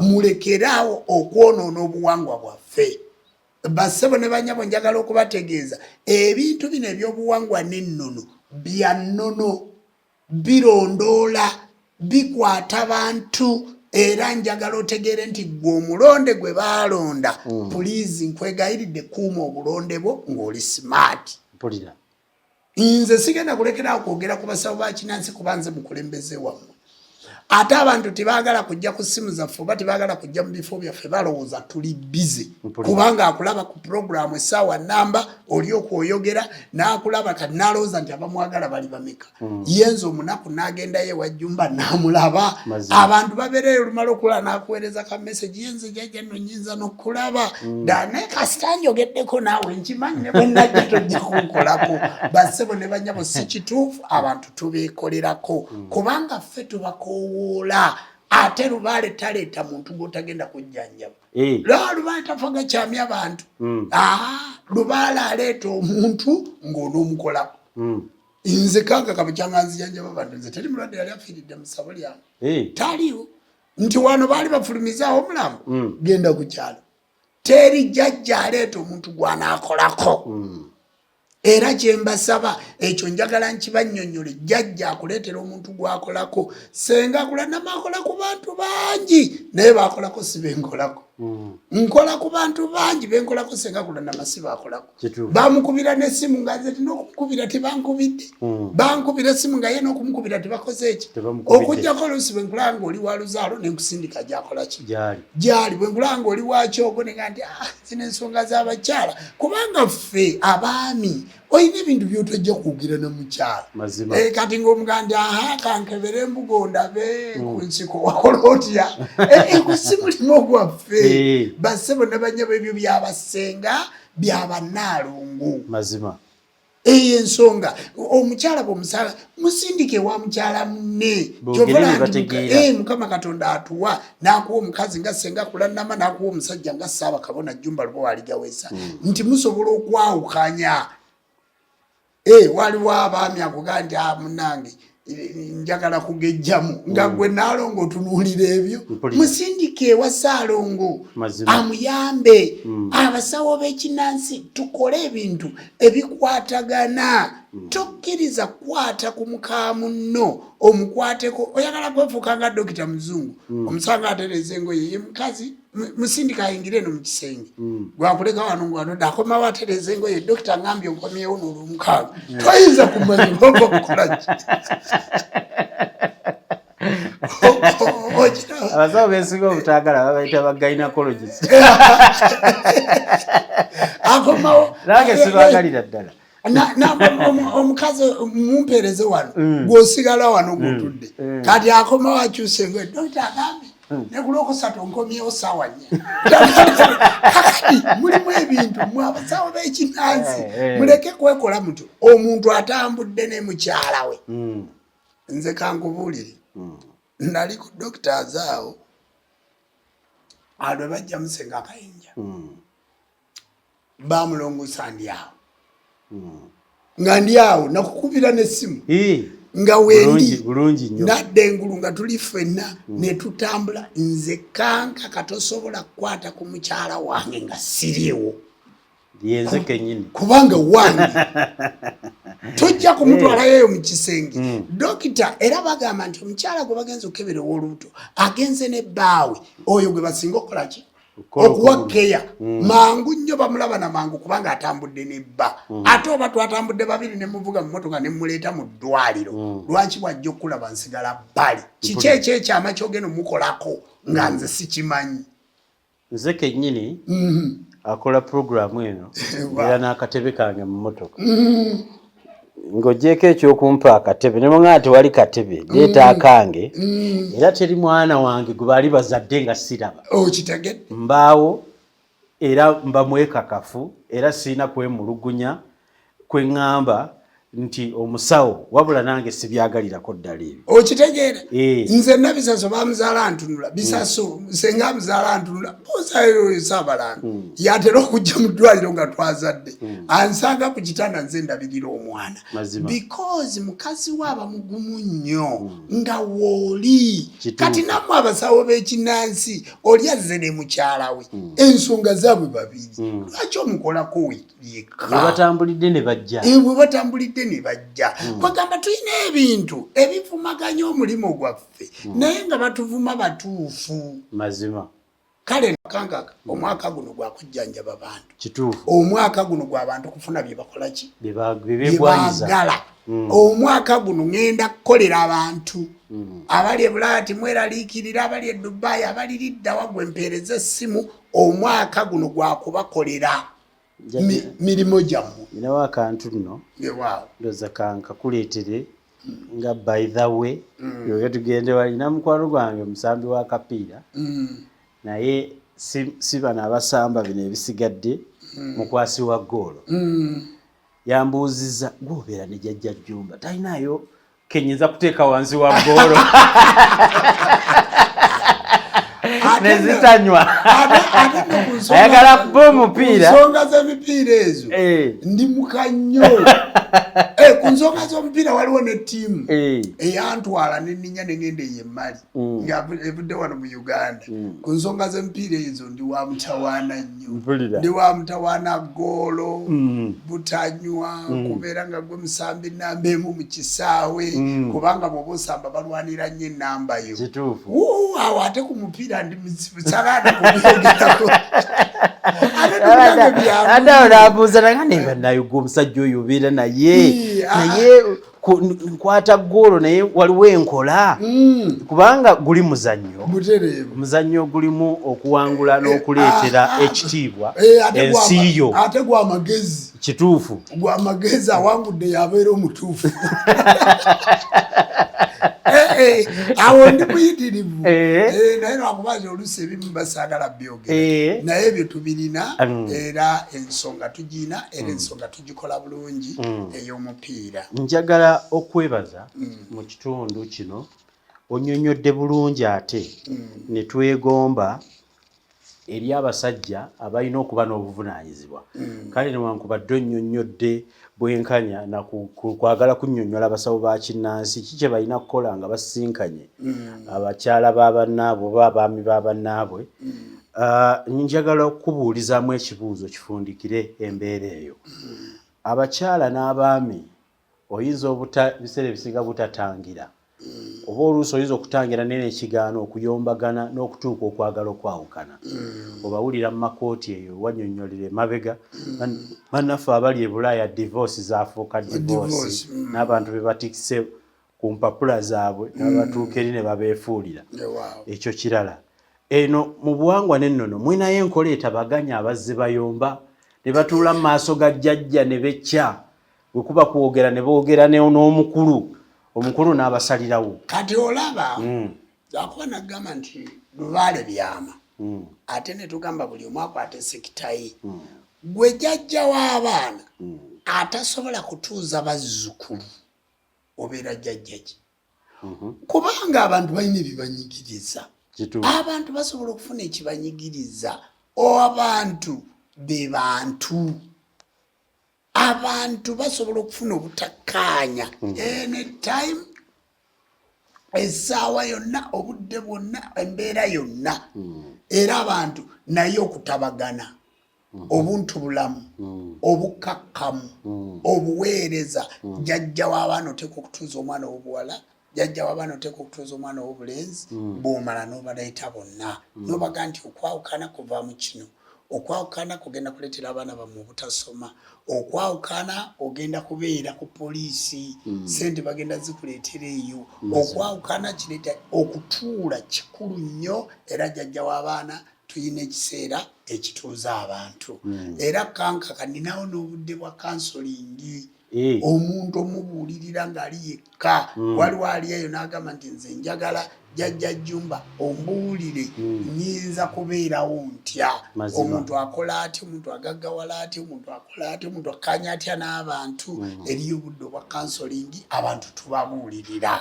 [SPEAKER 3] mulekeraawo okwonoona obuwangwa bwaffe bassebo ne bannyabo njagala okubategeeza ebintu bino ebyobuwangwa n'ennono bya nnono birondoola bikwata bantu era njagala otegeere nti gwe omulonde gwe baalonda pulizi nkwegayiridde kuuma obulonde bwo ng'oli smart nze sigenda kulekeraawo kwogera ku basawo ba kinansi kuba nze mukulembeze wammwe ate abantu tebaagala kujja ku ssimu zaffe oba tebaagala kujja mu bifo byaffe balowooza tuli bize kubanga akulaba ku puroguramu essaawa namba oli okwoyogera n'akulaba kati n'alowooza nti abamwagala bali bameka yenza omunaku n'agendayo ewajjumba n'amulaba abantu babeereyo olumala okulaba n'akuweereza ka message yenze jjajja nno nnyinza n'okulaba naye kasita njogeddeko naawe nkimanyi ne bwe najja tojja kunkolako bassebo ne bannyabo si kituufu abantu tubeekolerako kubanga ffe tubakoowa ate Lubaale taleeta muntu gw'otagenda kujjanjaba Lubaale tafaga kyami abantu Lubaale aleeta omuntu ng'onoomukolako nze kanga kabukyanga nzijanjaba bantu nze teri mulwadde yali afiiridde mu ssabo lyange taliwo nti wano baali bafulumizaawo omulambo genda ku kyalo teri jjajja aleeta omuntu gwanaakolako era kyembasaba ekyo njagala nkibannyonnyole jjajja akuleetera omuntu gwakolako senga akulanama akola ku bantu bangi naye baakolako si benkolako nkola ku bantu bangi benkolako senga akulanama si baakolako bamukubira n'essimu ng'aze tina okumukubira tebankubidde bankubira essimu nga ye n'okumukubira tebakoze eki okujjako oluusi bwe nkulaba ng'oli wa luzaalo ne nkusindika gyakola ki gyali bwe nkulaba ng'oli wakyogo ne nga nti zino ensonga z'abakyala kubanga ffe abaami oyina ebintu byotojja kuwugira na mukyala kati ng'omugandi kankebere embugo ndabe ku nsiko wakola otya ekusi mulimu ogwaffe bassebo ne banyabo ebyo byabasenga byabanaalongo eyo ensonga omukyala bw'omusala musindike wa mukyala munne kyovala nti mukama katonda atuwa n'akuwa omukazi nga senga kulanama n'akuwa omusajja nga Ssaabakabona Jjumba Lubowa Waligawesa nti musobola okwawukanya waliwo abaami akugaa nti munange njagala kugejjamu nga gwe naalongo otunuulira ebyo musindike ewa Ssaalongo amuyambe abasawo b'ekinnansi tukole ebintu ebikwatagana tokkiriza kukwata ku muka munno omukwateko oyagala kwefuuka nga Dokita Muzungu omusanga atereza engoye ye mukazi musindika ayingire no mu kisenge gwakuleka wano ngwano akomawo atereza engoye Dokita ngambye onkomyewo n'olwomukaaga toyinza kumanya oba kukola ki
[SPEAKER 2] abasawo besinga obutaagala babayita ba gynecologist
[SPEAKER 3] akomawo
[SPEAKER 2] nange sibagalira ddala
[SPEAKER 3] omukazi mumpereze wano gwosigala wano gwotudde kati akomawo akyusa engoye Dokita agambye nekulwokusatu nkomyewo saawa nnya kakati mulimu ebintu mwe abasawo b'ekinnansi muleke kwekola muto omuntu atambudde ne mukyala we nze kankubuulire nali ku doctors awo alwe bajja musenga akayinja bamulongosa ndi awo nga ndi awo nakukubira n'essimu nga wendi nadda engulu nga tuli ffenna ne tutambula nze kanka katosobola kukwata ku mukyala wange nga siriiwo
[SPEAKER 2] yenze kennyini
[SPEAKER 3] kubanga wange tojja kumutwalayo mu kisenge Dokita era bagamba nti omukyala gwe bagenza okukebera ow'olubuto agenze ne bbaawe oyo gwe basinga okukola ki okuwa keya mangu nnyo bamulaba na mangu kubanga atambudde nebba ate oba twatambudde babiri ne muvuga mu motoka ne muleeta mu ddwaliro lwaki bwajja okulaba nsigala bbali kiki ekyo ekyama kyogenda omukolako nga nze sikimanyi
[SPEAKER 2] nze kennyini akola programu eno era n'akatebe kange mu motoka ng'ogyeko ekyokumpa akatebe ne bwanga tewali katebe leeta akange era teri mwana wange gwe baali bazadde nga siraba
[SPEAKER 3] okitegedde
[SPEAKER 2] mbaawo era mba mwekakafu era sirina kwemulugunya kwe ŋŋamba nti omusawo wabula nange sibyagalirako ddala ebyo
[SPEAKER 3] okitegeera nze nabisaso bamuzaala ntunula bisaso senga muzaala ntunula osayo Saabalanga yatera okujja mu ddwaliro nga twazadde ansanga ku kitanda nze ndabirira omwana because mukazi we aba mugumu nnyo nga wooli kati nammwe abasawo b'ekinnansi oli azze ne mukyala we ensonga zaabwe babiri lwaki omukolako yekka
[SPEAKER 2] batambulidde ne bajja
[SPEAKER 3] bwe batambulidde ne bajja kwagamba tulina ebintu ebivumaganya omulimu gwaffe naye nga batuvuma batuufu
[SPEAKER 2] mazima
[SPEAKER 3] kale kankaka omwaka guno gwakujjanjaba bantu
[SPEAKER 2] kituufu
[SPEAKER 3] omwaka guno gw'abantu kufuna bye bakola ki
[SPEAKER 2] byebaagala
[SPEAKER 3] omwaka guno ŋŋenda kukolera abantu abali e Bulaaya mweraliikirira abali e Dubai abali liddawa gwe mpeereza essimu omwaka guno gwakubakolera mirimu gyammwe
[SPEAKER 2] ninawo akantu nno ndoza kankakuleetere nga by the way yoyo tugende walina mukwano gwange omusambi wa kapiira naye si bano abasamba bino ebisigadde mukwasi wa ggoolo yambuuzizza gwobeera ne jjajja Jjumba talinayo kenyeza kuteeka wansi wa ggoolo nezitanywa ayagala kuba omupiira
[SPEAKER 3] nsonga z'emipiira ezo ndi mukannyo ku nsonga z'omupiira waliwo ne ttiimu eyantwala nenninya negenda ey'emmali ng'evudde wano mu Uganda ku nsonga z'emipiira ezo ndi wa mutawaana nnyo ndi wa mutawaana goolo butanywa kubeera nga gwe musambi nnamba emu mu kisaawe kubanga bw'oba osamba balwanira nnyo ennamba yo awo ate ku mupiira ndi muzibu salaada kubyogerako
[SPEAKER 2] ate olaabuuza nanga nayuga omusajja oyo obeera naye nkwata goolo naye waliwo enkola kubanga guli muzannyo gulimu okuwangula n'okuleetera ekitiibwa ensi yo
[SPEAKER 3] ate gwa magezi
[SPEAKER 2] kituufu
[SPEAKER 3] gwa magezi awangudde yabeera omutuufu awo ndi muyitirivu naye lwakubaza oluusi ebimu basaagala byogera naye ebyo tubirina era ensonga tugiina era ensonga tugikola bulungi ey'omupiira.
[SPEAKER 2] Njagala okwebaza mu kitundu kino onnyonnyodde bulungi ate ne twegomba eri abasajja abalina okuba n'obuvunaanyizibwa kale newankubadde onnyonnyodde bwenkanya na kwagala kunnyonnyola abasawo ba kinnansi kiki balina kukola nga basisinkanye abakyala b'abannaabwe oba abaami b'abannaabwe. Njagala okubuulizaamu ekibuuzo kifundikire embeera eyo. Abakyala n'abaami oyinza biseera ebisinga butatangira oba oluusi oyinza okutangira nene ekigaano okuyombagana n'okutuuka okwagala okwawukana obawulira mu makooti eyo wannyonnyolera emabega bannaffe abali e Bulaaya divorce zaafuuka divorce n'abantu be batikise ku mpapula zaabwe n'abatuuka eri ne babeefuulira ekyo kirala. Eno mu buwangwa n'ennono mwinayo enkola etabaganya abazze bayomba ne batuula mu maaso ga jjajja ne becca bwe kuba kwogera ne boogera n'omukulu omukulu n'abasalirawo.
[SPEAKER 3] Kati olaba akuba nagamba nti lubaale byama ate ne tugamba buli omu akwate sekita ye. Gwe jjajja w'abaana atasobola kutuuza bazzukulu obeera jjajja ki kubanga abantu balina ebibanyigiriza. Abantu basobola okufuna ekibanyigiriza abantu be bantu. Abantu basobola okufuna obutakkaanya anytime essaawa yonna obudde bwonna embeera yonna era abantu naye okutabagana obuntu bulamu obukakkamu obuweereza jjajja w'abaana oteeka okutuuza omwana w'obuwala jjajja w'abaana oteeka okutuuza omwana w'obulenzi bw'omala n'obaleeta bonna n'obaga nti okwawukana kuva mu kino okwawukana kugenda kuleetera abaana bammwe obutasoma okwawukana ogenda kubeera ku poliisi sente bagenda zikuleetera eyo okwawukana kireeta okutuula kikulu nnyo era jjajja w'abaana tuyina ekiseera ekituuza abantu era kankaka ninawo n'obudde bwa kansolingi omuntu omubuulirira ng'ali yekka waliwo ali eyo n'agamba nti nze njagala jjajja Jjumba ombuulire nyinza kubeerawo ntya omuntu akola atya omuntu agaggawala atya omuntu akola atya omuntu akkanya atya n'abantu eriyo obudde obwa kansolingi abantu tubabuulirira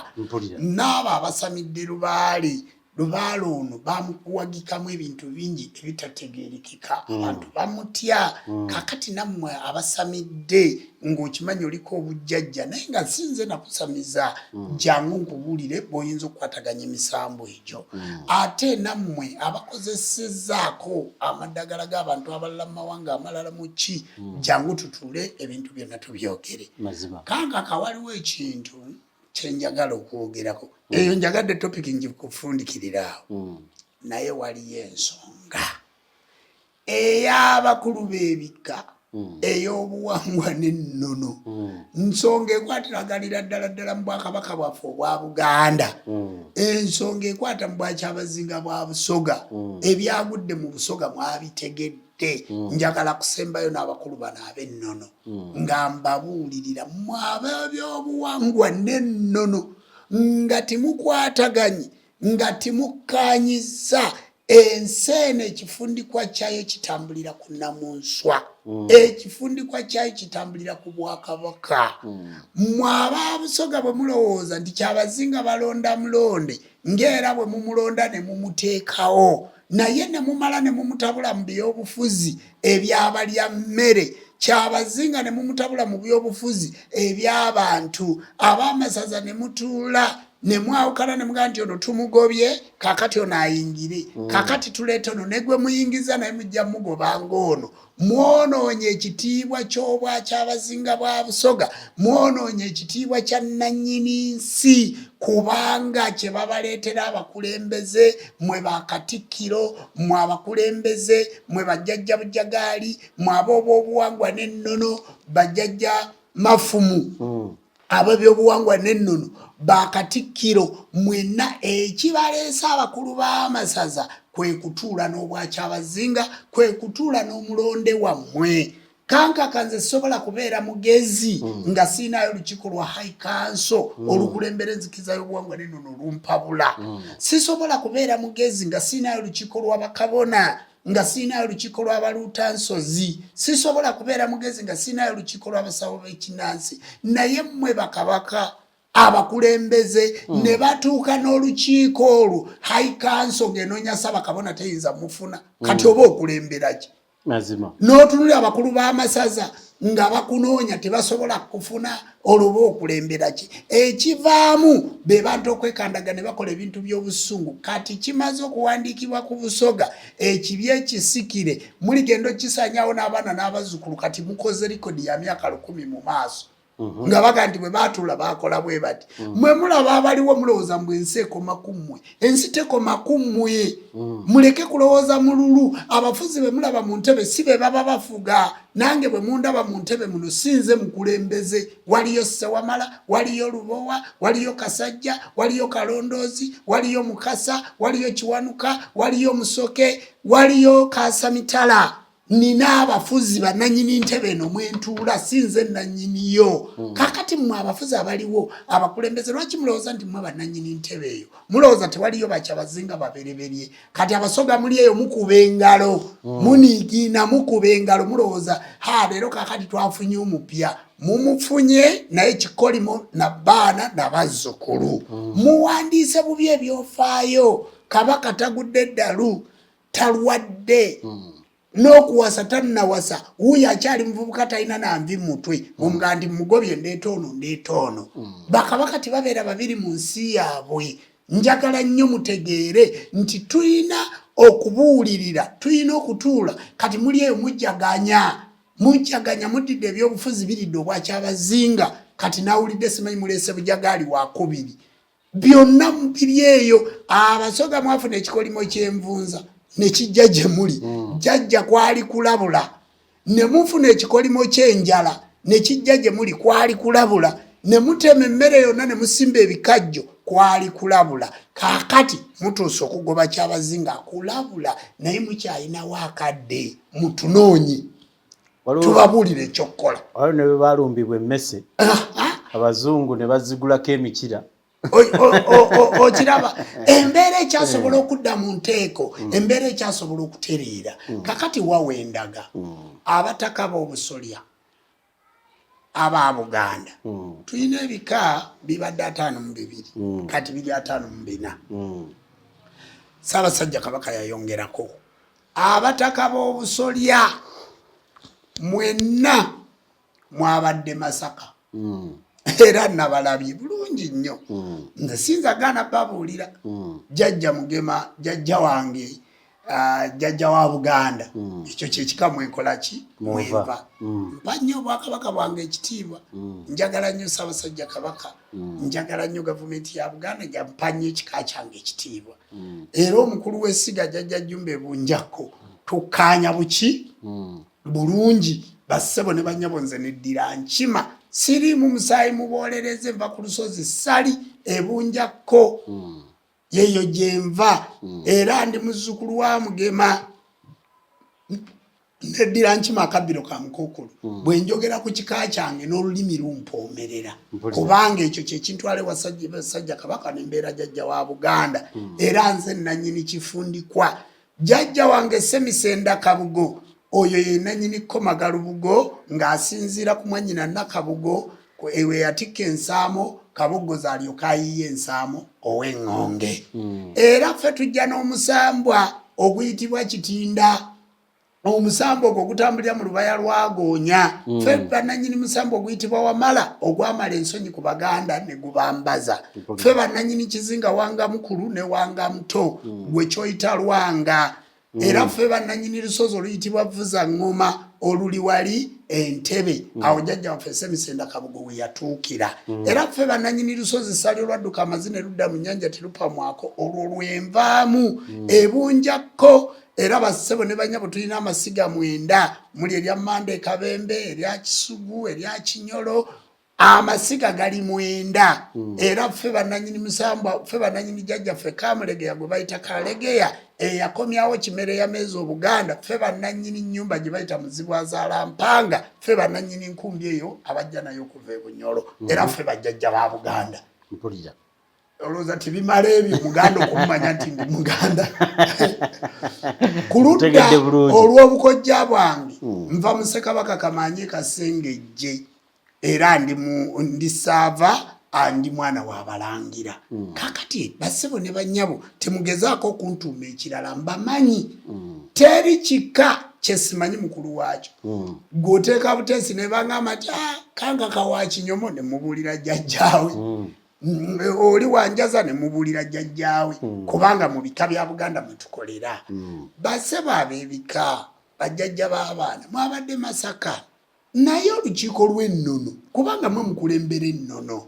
[SPEAKER 3] n'abo abasamidde lubaale ono bamuwagikamu ebintu bingi ebitategeerekeka abantu bamutya kakati nammwe abasamidde ng'okimanyi oliko obujjajja naye nga sinze nakusamiza jangu nkubuulire bw'oyinza okukwataganya emisambo egyo ate nammwe abakozesezzaako amaddagala g'abantu abalala mu mawanga amalala mu ki jangu tutuule ebintu byonna tubyogere kankaka waliwo ekintu kyenjagala okwogerako eyo njagadde topiki njikufundikirirawo naye waliyo ensonga ey'abakulu b'ebika ey'obuwangwa n'ennono nsonga ekwatiraganira ddala mu bwakabaka bwaffe obwa Buganda ensonga ekwata mu bwakyabazinga bwa Busoga ebyagudde mu Busoga mwabitegedde njagala kusembayo n'abakulu bano ab'ennono nga mbabuulirira mmwe ab'ebyobuwangwa n'ennono nga timukwataganye nga timukkaanyiza ensi eno ekifundikwa kyayo kitambulira ku Nnamunswa ekifundikwa kyayo kitambulira ku Bwakabaka mmwe ab'Abusoga bwe mulowooza nti kyabazinga balonda mulonde ng'era bwe mumulonda ne mumuteekawo naye ne mumala ne mumutabula mu byobufuzi ebyabalya mmere kyabazinga ne mumutabula mu byobufuzi eby'abantu ab'amasaza ne mutuula ne mwawukana ne mugaa nti ono tumugobye kakati ono ayingire kakati tuleeta ono negwe muyingiza naye mujja mugobanga ono mwonoonye ekitiibwa ky'obwakyabazinga bwa Busoga mwonoonye ekitiibwa kya nannyini nsi kubanga kye babaleetera abakulembeze mwe bakatikkiro mwe abakulembeze mwe bajjajja bujjagaali mwe ab'obuwangwa n'ennono bajjajja mafumu ab'ebyobuwangwa n'ennono bakatikkiro mwenna ekibaleese abakulu b'amasaza kwe kutuula n'obwakyabazinga kwe kutuula n'omulonde wammwe kankaka nze sobola kubeera mugezi nga siinayo lukiiko lwa high council olukulembera enzikiza y'obuwangwa n'ennono olumpabula sisobola kubeera mugezi nga siinayo lukiiko lwa bakabona nga siinayo lukiiko lw'abaluutansozi sisobola kubeera mugezi nga siinayo lukiiko lw'abasawo b'ekinnansi naye mmwe bakabaka abakulembeze ne batuuka n'olukiiko olwo high council ng'enoonya Ssaabakabona teyinza mufuna kati oba okulemberaki
[SPEAKER 2] mazima
[SPEAKER 3] n'otunulira abakulu b'amasaza nga bakunoonya tebasobola kufuna oluba okulemberaki ekivaamu be bantu okwekandaga ne bakola ebintu by'obusungu kati kimaze okuwandiikibwa ku Busoga ekibi ekisikire muligenda okisanyawo n'abaana n'abazzukulu kati mukoze likodi ya myaka 10 mu maaso nga baga nti bwe baatuula baakola bwe bati mwe mulaba abaliwo mulowooza mbwe ensi ekoma ku mmwe ensi tekoma ku mmwe muleke kulowooza mululu abafuzi be mulaba mu ntebe si be baba bafuga nange bwe mundaba mu ntebe muno sinze mukulembeze waliyo Ssewamala waliyo Lubowa waliyo Kasajja waliyo Kalondoozi waliyo Mukasa waliyo Kiwanuka waliyo Musoke waliyo Kaasamitala nina abafuzi bananyini ntebe eno mwentuula sinze nanyiniyo kakati mmwe abafuzi abaliwo abakulembeze lwaki mulowooza nti mmwe bananyini ntebe eyo mulowooza tewaliyo bakyabazinga babereberye kati Abasoga muli eyo mukuba engalo muniigina mukuba engalo mulowooza leero kakati twafunye omupya mumufunye naye kikolimo na baana nabazzukulu muwandiise bubi ebyofaayo Kabaka tagudde eddalu talwadde n'okuwasa tannawasa wuyo akyali muvubuka talina nanvi mutwe omugaa nti mugobye ndeeta ono bakabaka tibabeera babiri mu nsi yaabwe njagala nnyo mutegeere nti tulina okubuulirira tulina okutuula kati muli eyo mujjaganya muddidde ebyobufuzi biridde obwakyabazinga kati nawulidde simanyi muleese bujagaali wakubiri byonna biri eyo Abasoga mwafuna ekikolimo ky'envunza nekijja gye muli jjajja kwali kulabula ne mufuna ekikolimo ky'enjala nekijja gye muli kwali kulabula ne mutema emmere yonna ne musimba ebikajjo kwali kulabula kaakati mutuuse okugoba kyabazinga akulabula naye mukyalinawo akadde mutunoonye tubabuulire ekyokukola
[SPEAKER 2] waliwo ne bwe balumbibwa emmese Abazungu ne bazigulako emikira
[SPEAKER 3] okiraba embeera ekyasobola okudda mu nteeko embeera ekyasobola okutereera kakati wawendaga abataka b'obusolya aba Buganda tulina ebika bibadde 52 kati biri 54 Ssaabasajja Kabaka yayongerako abataka b'obusolya mwenna mwabadde Masaka era nabalabye bulungi nnyo nze sinzagaana babuulira jjajja Mugema jjajja wange jjajja wa Buganda ekyo kyekika mwenkola ki mwenva mpa nnyo Obwakabaka bwange ekitiibwa njagala nnyo Ssaabasajja Kabaka njagala nnyo gavumenti ya Buganda jampa nnyo ekika kyange ekitiibwa era omukulu w'essiga jjajja Jjumbe Bunjakko tukkaanya buki bulungi bassebo ne bannyabo nze neddira nkima siri mu musaayi mubolereze nva ku lusozi sali Ebunjakko yeyo gyenva era ndi muzzukulu wa Mugema neddira nkima akabbiro ka Mukookolo bwe njogera ku kika kyange n'olulimi lumpoomerera kubanga ekyo kyekintwale Wasajja Kabaka n'embeera jjajja wa Buganda era nze nannyini kifundikwa jjajja wange Ssemisenda Kabugo oyo ye nannyini Komagalubugo ng'asinziira ku mwannyina Nakabugo ewe yatikka ensaamo Kabugoza alyoka ayiye ensaamo ow'eŋŋonge era ffe tujja n'omusambwa oguyitibwa kitinda omusambo ogwo gutambulira mu lubaya lwagonya ffe bannanyini musambo oguyitibwa wamala ogwamala ensonyi ku baganda ne gubambaza ffe bannanyini kizinga wanga mukulu ne wanga muto gwe kyoyita lwanga era ffe bannanyini lusozi oluyitibwa vuza ngoma oluli wali Entebbe awo jjajja waffe Ssemisenda Kabugo we yatuukira era ffe bannanyini lusozi sali olwadduka amazina erudda mu nnyanja terupamwako olwo lwenvaamu ebunjakko era bassebo ne banyabo tulina amasiga 9 muli erya Mande Kabembe erya Kisugu erya Kinyolo amasiga gali 9 era ffe bannanyini musamba ffe bannanyini jjajja ffe Kamulegeya gwe bayita Kalegeya yakomyawo kimere ya mezo Buganda ffe bannanyini nnyumba gye bayita Muzibwazaala Mpanga ffe bannanyini nkumbi eyo abajja nayo okuva e Bunyolo era ffe bajjajja ba Buganda
[SPEAKER 2] mpulira
[SPEAKER 3] olowooza tebimala ebyo muganda okumumanya nti ndi muganda ku ludda olw'obukojja bwange nva mu Ssekabaka Kamaanye Kasengejje era ndi saava ndi mwana wa Balangira kakati bassebo ne bannyabo temugezaako okuntuuma ekirala mbamanyi teri kika kyesimanyi mukulu waakyo gwoteeka buteesi ne baŋŋamba nti kanga kawa Kinyomo ne mubuulira jjajjaawe oli wanjaza ne mubuulira jjajjaawe kubanga mu bika bya Buganda mwe tukolera bassebo ab'ebika bajjajja b'abaana mwabadde Masaka naye olukiiko lw'ennono kubanga mwe mukulembera ennono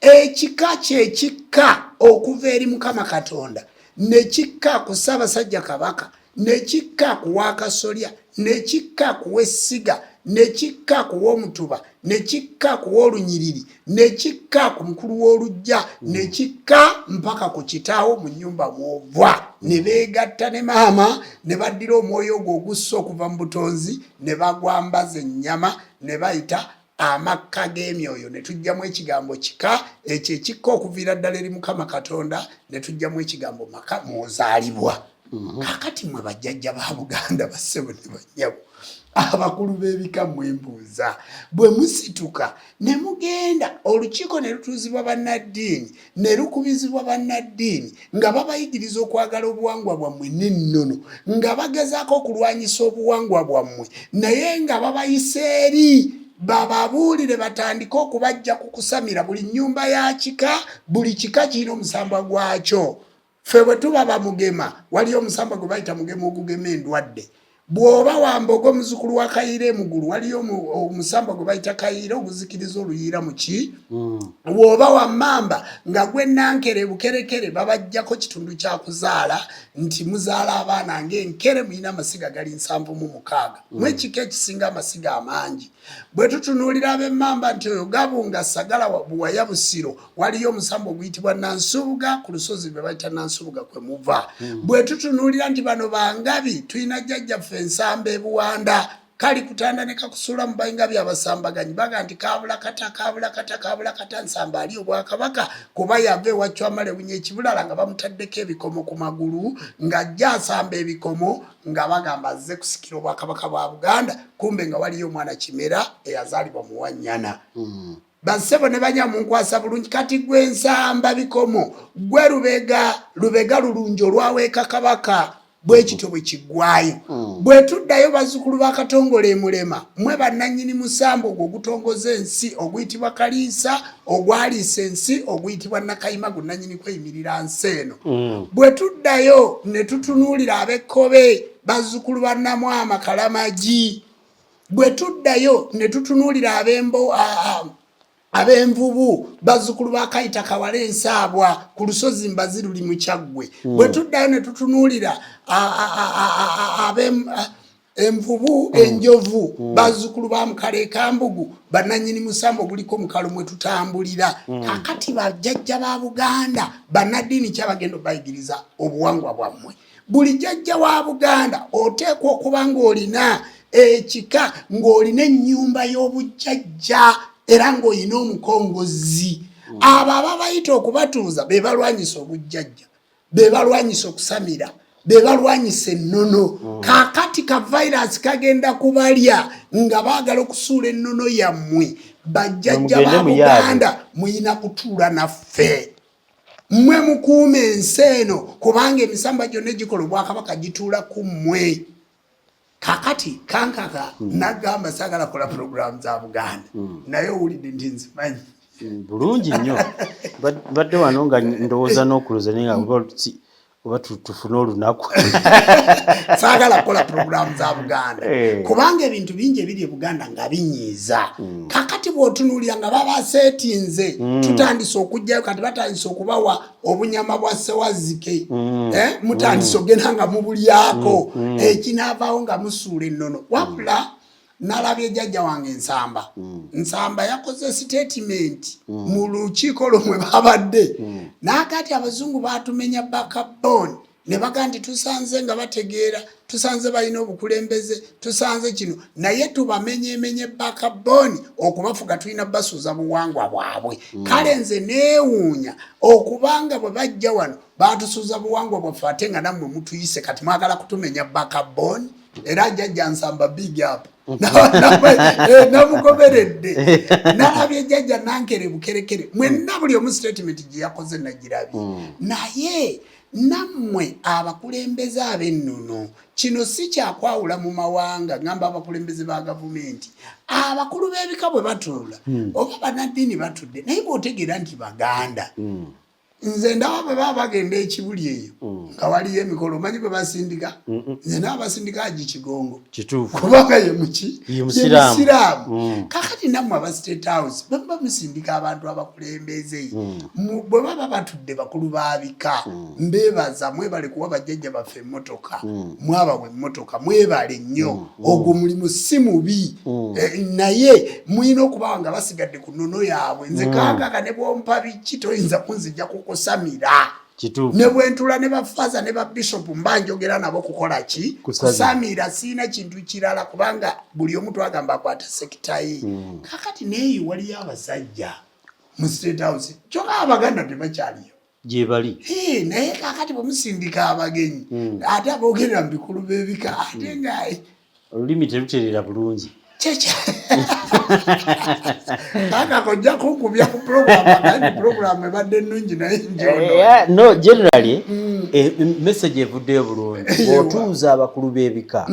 [SPEAKER 3] ekika kyekikka okuva eri Mukama Katonda ne kikka ku Ssaabasajja Kabaka ne kikka ku Wakasolya ne kikka ku Wessiga ne kikka ku W'Omutuba ne kikka ku W'Olunyiriri ne kikka ku mukulu w'Olujja ne kikka mpaka ku kitaawo mu nnyumba mw'ova ne beegatta ne maama ne baddira omwoyo ogwo ogussa okuva mu butonzi ne bagwambaza ennyama ne bayita amakka g'emyoyo ne tujjamu ekigambo kika ekyo ekikka okuviira ddala eri Mukama Katonda ne tujjamu ekigambo maka mwozaalibwa kakati mwe bajjajja ba Buganda bassebo ne bannyabo abakulu b'ebika mwembuuza bwe musituka ne mugenda olukiiko ne lutuuzibwa bannaddiini ne lukubizibwa bannaddiini nga babayigiriza okwagala obuwangwa bwammwe n'ennono nga bagezaako okulwanyisa obuwangwa bwammwe naye nga babayisa eri bababuulire batandike okubajja ku kusamira buli nnyumba ya kika buli kika kirina omusambwa gwakyo ffe bwe tuba bamugema waliyo omusambwa gwe bayita mugema ogugema endwadde bw'oba wambogo muzukulu wa Kayiira emugulu waliyo omusambwa gwe bayita Kayiira oguzikiriza oluyiira mu ki bw'oba wammamba nga gwe nankere bukerekere babajjako kitundu kya kuzaala nti muzaala abaana ng'enkere muyina amasiga gali 76 mwekika ekisinga amasiga amangi bwe tutunuulira ab'emmamba nti oyo Gabunga Sagala Buwaya Busiro waliyo omusambwa oguyitibwa Nansubuga ku lusozi lwe bayita Nansubuga kwe muva bwe tutunuulira nti bano bangabi tulina jjajjaffe Ensamba e Buwanda kali kutanda ne kakusula mu bayinga by'abasambaganyi baga nti kabula kata Nsamba ali Obwakabaka kuba yave wacyo amale bunye ekibulala nga bamutaddeko ebikomo ku magulu nga ajja asamba ebikomo nga bagamba azze kusikira Obwakabaka bwa Buganda kumbe nga waliyo omwana Kimera eyazaalibwa mu Wanyana bassebo ne banya munkwasa bulungi kati gwe Ensamba bikomo gwe lubega lulungi olwaweeka Kabaka bwekityo bwe kiggwayo bwe tuddayo bazzukulu ba Katongole Mulema mwe bannannyini musambo ogwo ogutongoza ensi oguyitibwa Kaliisa ogwaliisa ensi oguyitibwa Nakayima gunnannyini kweyimirira nsi eno bwe tuddayo ne tutunuulira ab'Ekkobe bazzukulu ba Namwama Kalamagi bwe tuddayo ne tutunuulira ab'Envubu bazzukulu ba Kayita Kawala Ensaabwa ku lusozi Mbazi luli mu Kyaggwe bwe tuddayo ne tutunuulira Envubu Enjovu bazzukulu ba Mukale Kambugu bannannyini musambo guliko mukalo mwe tutambulira kakati bajjajja ba Buganda bannaddiini kyabagenda bayigiriza obuwangwa bwammwe buli jjajja wa Buganda oteekwa okuba ng'olina ekika ng'olina ennyumba y'obujjajja era ng'olina omukongozi abo ababayita okubatuuza be balwanyisa obujjajja be balwanyisa okusamira be balwanyisa ennono kakati ka virus kagenda kubalya nga baagala okusuula ennono yammwe bajjajja ba Buganda muyina kutuula naffe mmwe mukuume ensi eno kubanga emisamba gyonna egikola Obwakabaka gituula ku mmwe. Kakati kankaka nagamba saagala kola program za Buganda naye owulidde nti nzimanyi
[SPEAKER 2] bulungi nnyo badde wano nga ndowooza n'okuluza naye nga oba tufune olunaku
[SPEAKER 3] saagala kukola program za Buganda kubanga ebintu bingi ebiri e Buganda nga binyiiza. Kakati bw'otunuulira nga babaseetinze tutandise okujjayo kati batandise okubawa obunyama bwa Ssewazike mutandise ogenda nga mubulyako ekinaavaawo nga musuula ennono wabula nalabye jjajja wange Nsamba yakoze statement mu lukiiko lumwe babadde n'akati abazungu batumenya backbone ne baga nti tusanze nga bategeera tusanze balina obukulembeze tusanze kino naye tubamenyeemenye backbone okubafuga tulina basuuza buwangwa bwabwe. Kale nze neewuunya okubanga bwe bajja wano batusuuza buwangwa bwaffe ate nga nammwe mutuyise kati mwagala kutumenya backbone. Era jjajja Nsamba big up namugoberedde nalabye jjajja nankere bukerekere mwenna buli omu statement gye yakoze nagirabye naye nammwe abakulembeze ab'ennono kino si kyakwawula mu mawanga ngamba abakulembeze ba gavumenti abakulu b'ebika bwe batuula oba bannaddiini batudde naye bw'otegeera nti Baganda nze ndaba bwe baba bagenda ekibuli eyo nga waliyo emikolo omanyi bwe basindika nze naba basindika Haji Kigongo kubanga ye muki ye musiraamu. Kakati nammwe aba State House bwe muba musindika abantu abakulembeze bwe baba batudde bakulu baabika mbeebaza mwebale kuwa bajjajja baffe emmotoka mwabawa emmotoka mwebale nnyo ogwo mulimu si mubi naye mulina okubawa nga basigadde ku nnono yaabwe. Nze kankaka ne bwompa biki toyinza kunzijja kusamira ne bwentula ne bafaza ne babishopu mba njogera nabo kukola ki kusamira siina kintu kirala kubanga buli omu twagamba akwata sekita ye. Kakati neeyi waliyo abasajja mu State House kyokka Abaganda tebakyaliyo
[SPEAKER 2] gye bali
[SPEAKER 3] naye kakati bwe musindika abagenyi ate aboogerera mu bikulu b'ebika ate nga
[SPEAKER 2] olulimi terutereera bulungi
[SPEAKER 3] kaka kojja kunkubya ku program ebadde nnungi naye
[SPEAKER 2] no generally message evuddeyo bulungi bw'otuuza abakulu b'ebika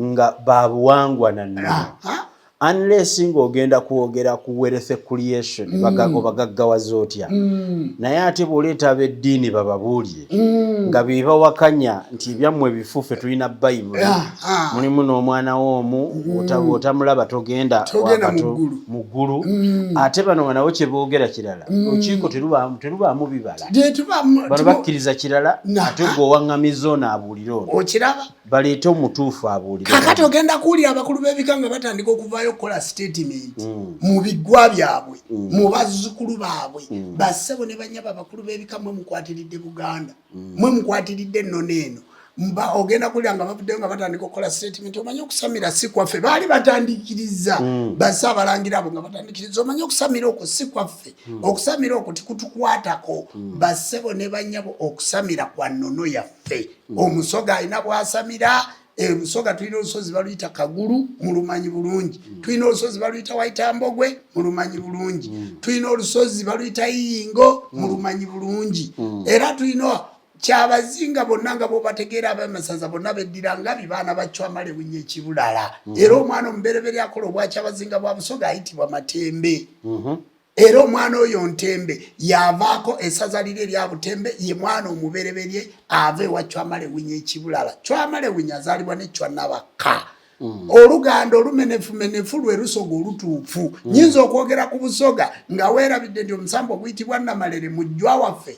[SPEAKER 2] nga babuwangwa nanno unless ng'ogenda kwogera ku wealth creation obagaggawaza otya naye ate bw'oleeta ab'eddiini bababuulire nga bebawakanya nti ebyammwe bifuufe tulina bayibuli mulimu n'omwana w'omu otamulaba togenda mu ggulu ate bano nga nabo kye boogera kirala olukiiko terubaamu bibala bano bakkiriza kirala ate gw'owaŋŋamiza ono abuulire ono
[SPEAKER 3] okiraba
[SPEAKER 2] baleete omutuufu abuulire.
[SPEAKER 3] Kakati ogenda kuwulira abakulu b'ebika nga batandika okuvaayo okukola statement mu biggwa byabwe mu bazzukulu baabwe bassebo ne banyaba abakulu b'ebika mwe mukwatiridde Buganda mwe mukwatiridde ennono eno ogenda kuwulira nga bavuddeyo nga batandika okukola statement omanye okusamira si kwaffe baali batandikiriza basse abalangira abo nga batandikiriza omanye okusamira okwo si kwaffe okusamira okwo tikutukwatako bassebo ne banyabo okusamira kwa nnono yaffe. Omusoga alina bwasamira Musoga tulina olusozi baluyita Kagulu mulumanyi bulungi tulina olusozi baluyita Waitambogwe mulumanyi bulungi tulina olusozi baluyita Yingo mulumanyi bulungi era tulina kyabazinga bonna nga bobategeera ab'amasaza bonna beddira nga bibaana baCwamale Winya Ekibulala era omwana omubereberye akola obwakyabazinga bwa Busoga ayitibwa Matembe era omwana oyo Ntembe yavaako essaza liri erya Butembe ye mwana omubereberye ava ewa Cwamale Winya Ekibulala. Cwamale Winya azaalibwa ne Cwanabaka oluganda olumenefumenefu lwe lusoga olutuufu nyinza okwogera ku Busoga nga weerabidde nti omusambo oguyitibwa Namalere mujjwa waffe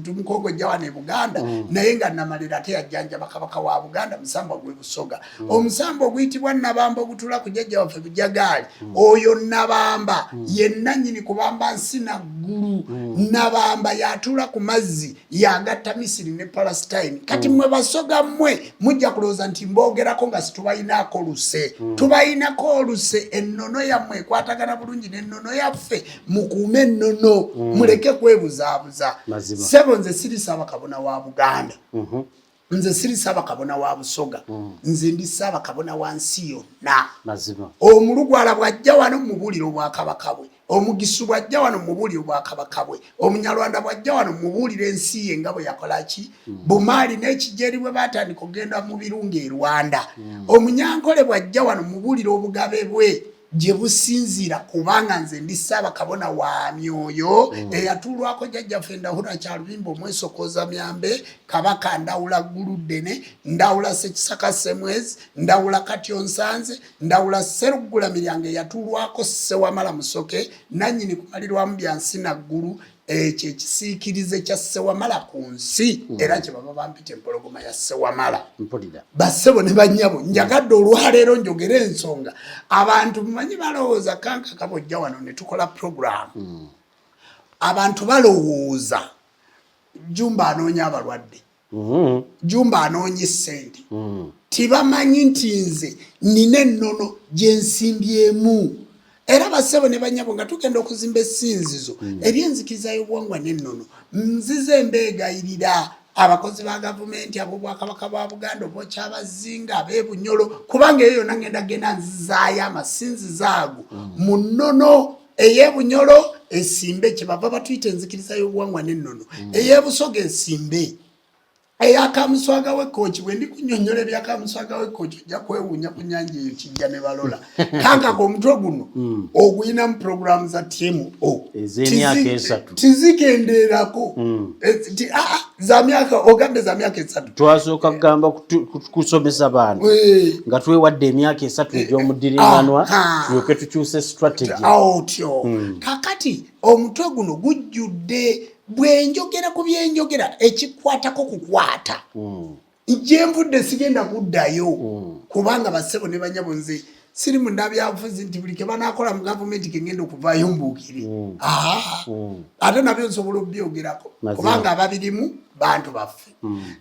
[SPEAKER 3] tumukongo jjawa ne Buganda naye nga Namalere ate yajjanja bakabaka wa Buganda musamba gwe Busoga. Omusambo oguyitibwa Nabamba ogutula ku jjajja waffe Bujagaali oyo Nabamba ye nannyini kubamba nsi naggulu Nabamba yatula ku mazzi yagatta Misiri ne Palestine. Kati mwe Basoga mmwe mujja kulowooza nti mbogerako nga situbayinako luse tubayinako oluse ennono yammwe ekwatagana bulungi n'ennono yaffe mukuume ennono muleke kwebuzaabuza. Sebo nze siri Ssaabakabona wa Buganda nze siri Ssaabakabona wa Busoga nze ndi Ssaabakabona wa nsi yonna. Omulugwala bw'ajja wano mu buuliro Bwakabaka bwe omugisu bw'ajja wano mubuulire obwakabaka bwe omunyarwanda bw'ajja wano mubuulire ensi ye nga bwe yakolaki bumaali n'ekijeri bwe baatandika okugenda mu birunga e Rwanda omunyankole bw'ajja wano mubuulire obugabe bwe gye businziira kubanga nze ndi Ssaabakabona wa Myoyo eyatuulwako jjajjaffe Ndahura Kyalubimba Omwesokoza Myambe Kabaka Ndawula Guluddene Ndawula Ssekisaka Semwezi Ndawula Katyonsanze Ndawula Sseruggula Miryango eyatuulwako Ssewamala Musoke nannyini kumalirwamu byansi Naggulu ekyo ekisiikirize kya Ssewamala ku nsi era kye baba bampita empologoma ya Ssewamala bassebo ne bannyabo njagadde olwaleero njogera ensonga abantu mumanyi balowooza kankaka bw'ojja wano ne tukola puroguramu abantu balowooza Jumba anoonya abalwadde Jumba anoonya ssente tibamanyi nti nze nina ennono gye nsimbyemu era bassebo ne bannyabo nga tugenda okuzimba essinzizo ery'enzikiriza y'obuwangwa n'ennono nzize mbeegayirira abakozi ba gavumenti ab'obwakabaka bwa Buganda obwokyabazinga ab'ebunyolo kubanga eyo yonna ngenda nzizaayo amasinzizo ago mu nnono ey'ebunyolo esimbe kye bava batuyita enzikiriza y'obuwangwa n'ennono ey'ebusoga esimbe eyakamuswaga w'ekkooki bwe ndi kunnyonnyola ebyakamuswaga w'ekkooki ojja kwewuunya ku nnyanja eyo kijja ne balola kankaka omutwe guno oguyinamu puroguramu za TMO
[SPEAKER 2] ez'emyaka esatu
[SPEAKER 3] tizigenderako za myaka ogambe za myaka esatu
[SPEAKER 2] twasooka kugamba kusomesa baana nga twewadde emyaka esatu egy'omuddiringanwa tulyoke tukyuse strategy
[SPEAKER 3] otyo kakati omutwe guno gujjudde bwenjogera ku byenjogera ekikwatako kukwata gye nvudde sigenda kuddayo kubanga bassebo ne bannyabo nze siri mu ndabyabufuzi nti buli ke banaakola mu gavumenti kengenda okuvaayo mbuukire ate nabyo nsobola obyogerako kubanga ababirimu bantu baffe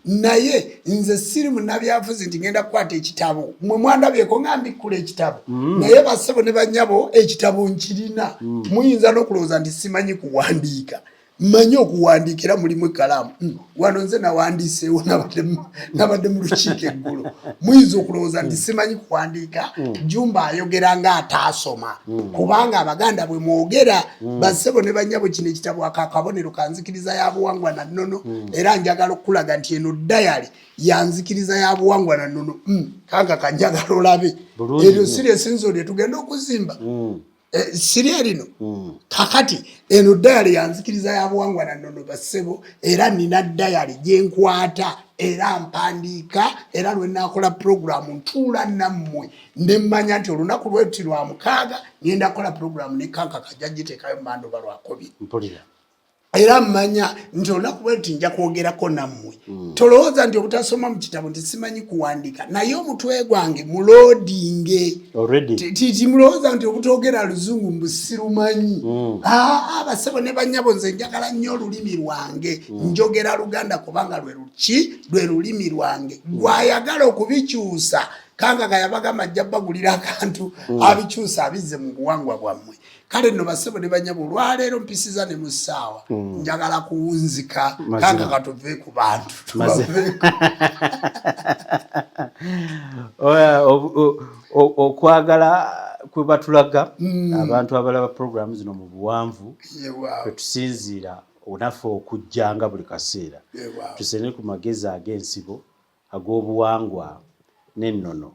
[SPEAKER 3] naye nze siri mu ndabyabufuzi nti ngenda kukwata ekitabo mwe mwandabyeko nga mbikkula ekitabo naye bassebo ne bannyabo ekitabo nkirina muyinza n'okulowooza nti simanyi kuwandiika manyi okuwandiikira mulimu ekkalaamu wano nze nawandiiseewo nabadde mu lukiiko eggulo muyinza okulowooza nti simanyi kuwandiika Jumba ayogera nga ataasoma kubanga Abaganda bwe mwogera bassebo ne bannyabo kino ekitabo akakabonero kanzikiriza ya buwangwa na nnono era njagala okulaga nti eno dayali yanzikiriza ya buwangwa na nnono kanka kanjagala olabe eryo siri esinzo lye tugenda okuzimba Siria lino kakati eno dayali yanzikiriza ya buwangwa na nnono bassebo era nina dayali gye nkwata era mpandiika era lwe naakola puroguramu ntuula nammwe ne mmanya nti olunaku lwetuti lwa mukaaga ngenda kukola puroguramu ne kankaka jagiteekayo mu Mandoba lwakubiri era mmanya nti olunaku bwetuti nja kwogerako nammwe tolowooza nti obutasoma mu kitabo nti simanyi kuwandiika naye omutwe gwange muloodinge timulowooza nti obutogera luzungu mbusirumanyi bassebo ne bannyabo nze njagala nnyo olulimi lwange njogera Luganda kubanga lwe lulimi lwange gwayagala okubikyusa kankaka yabagamba ajja bagulira akantu abikyusa abizze mu buwangwa bwammwe kale nno bassebo ne bannyabo olwaleero mpisiza ne mu ssaawa njagala kuwunzika kankaka tuve ku bantu
[SPEAKER 2] okwagala kwe batulaga abantu abalaba puroguramu zino mu buwanvu kwetusinziira onaffe okujjanga buli kaseera tusene ku magezi ag'ensibo ag'obuwangwa n'ennono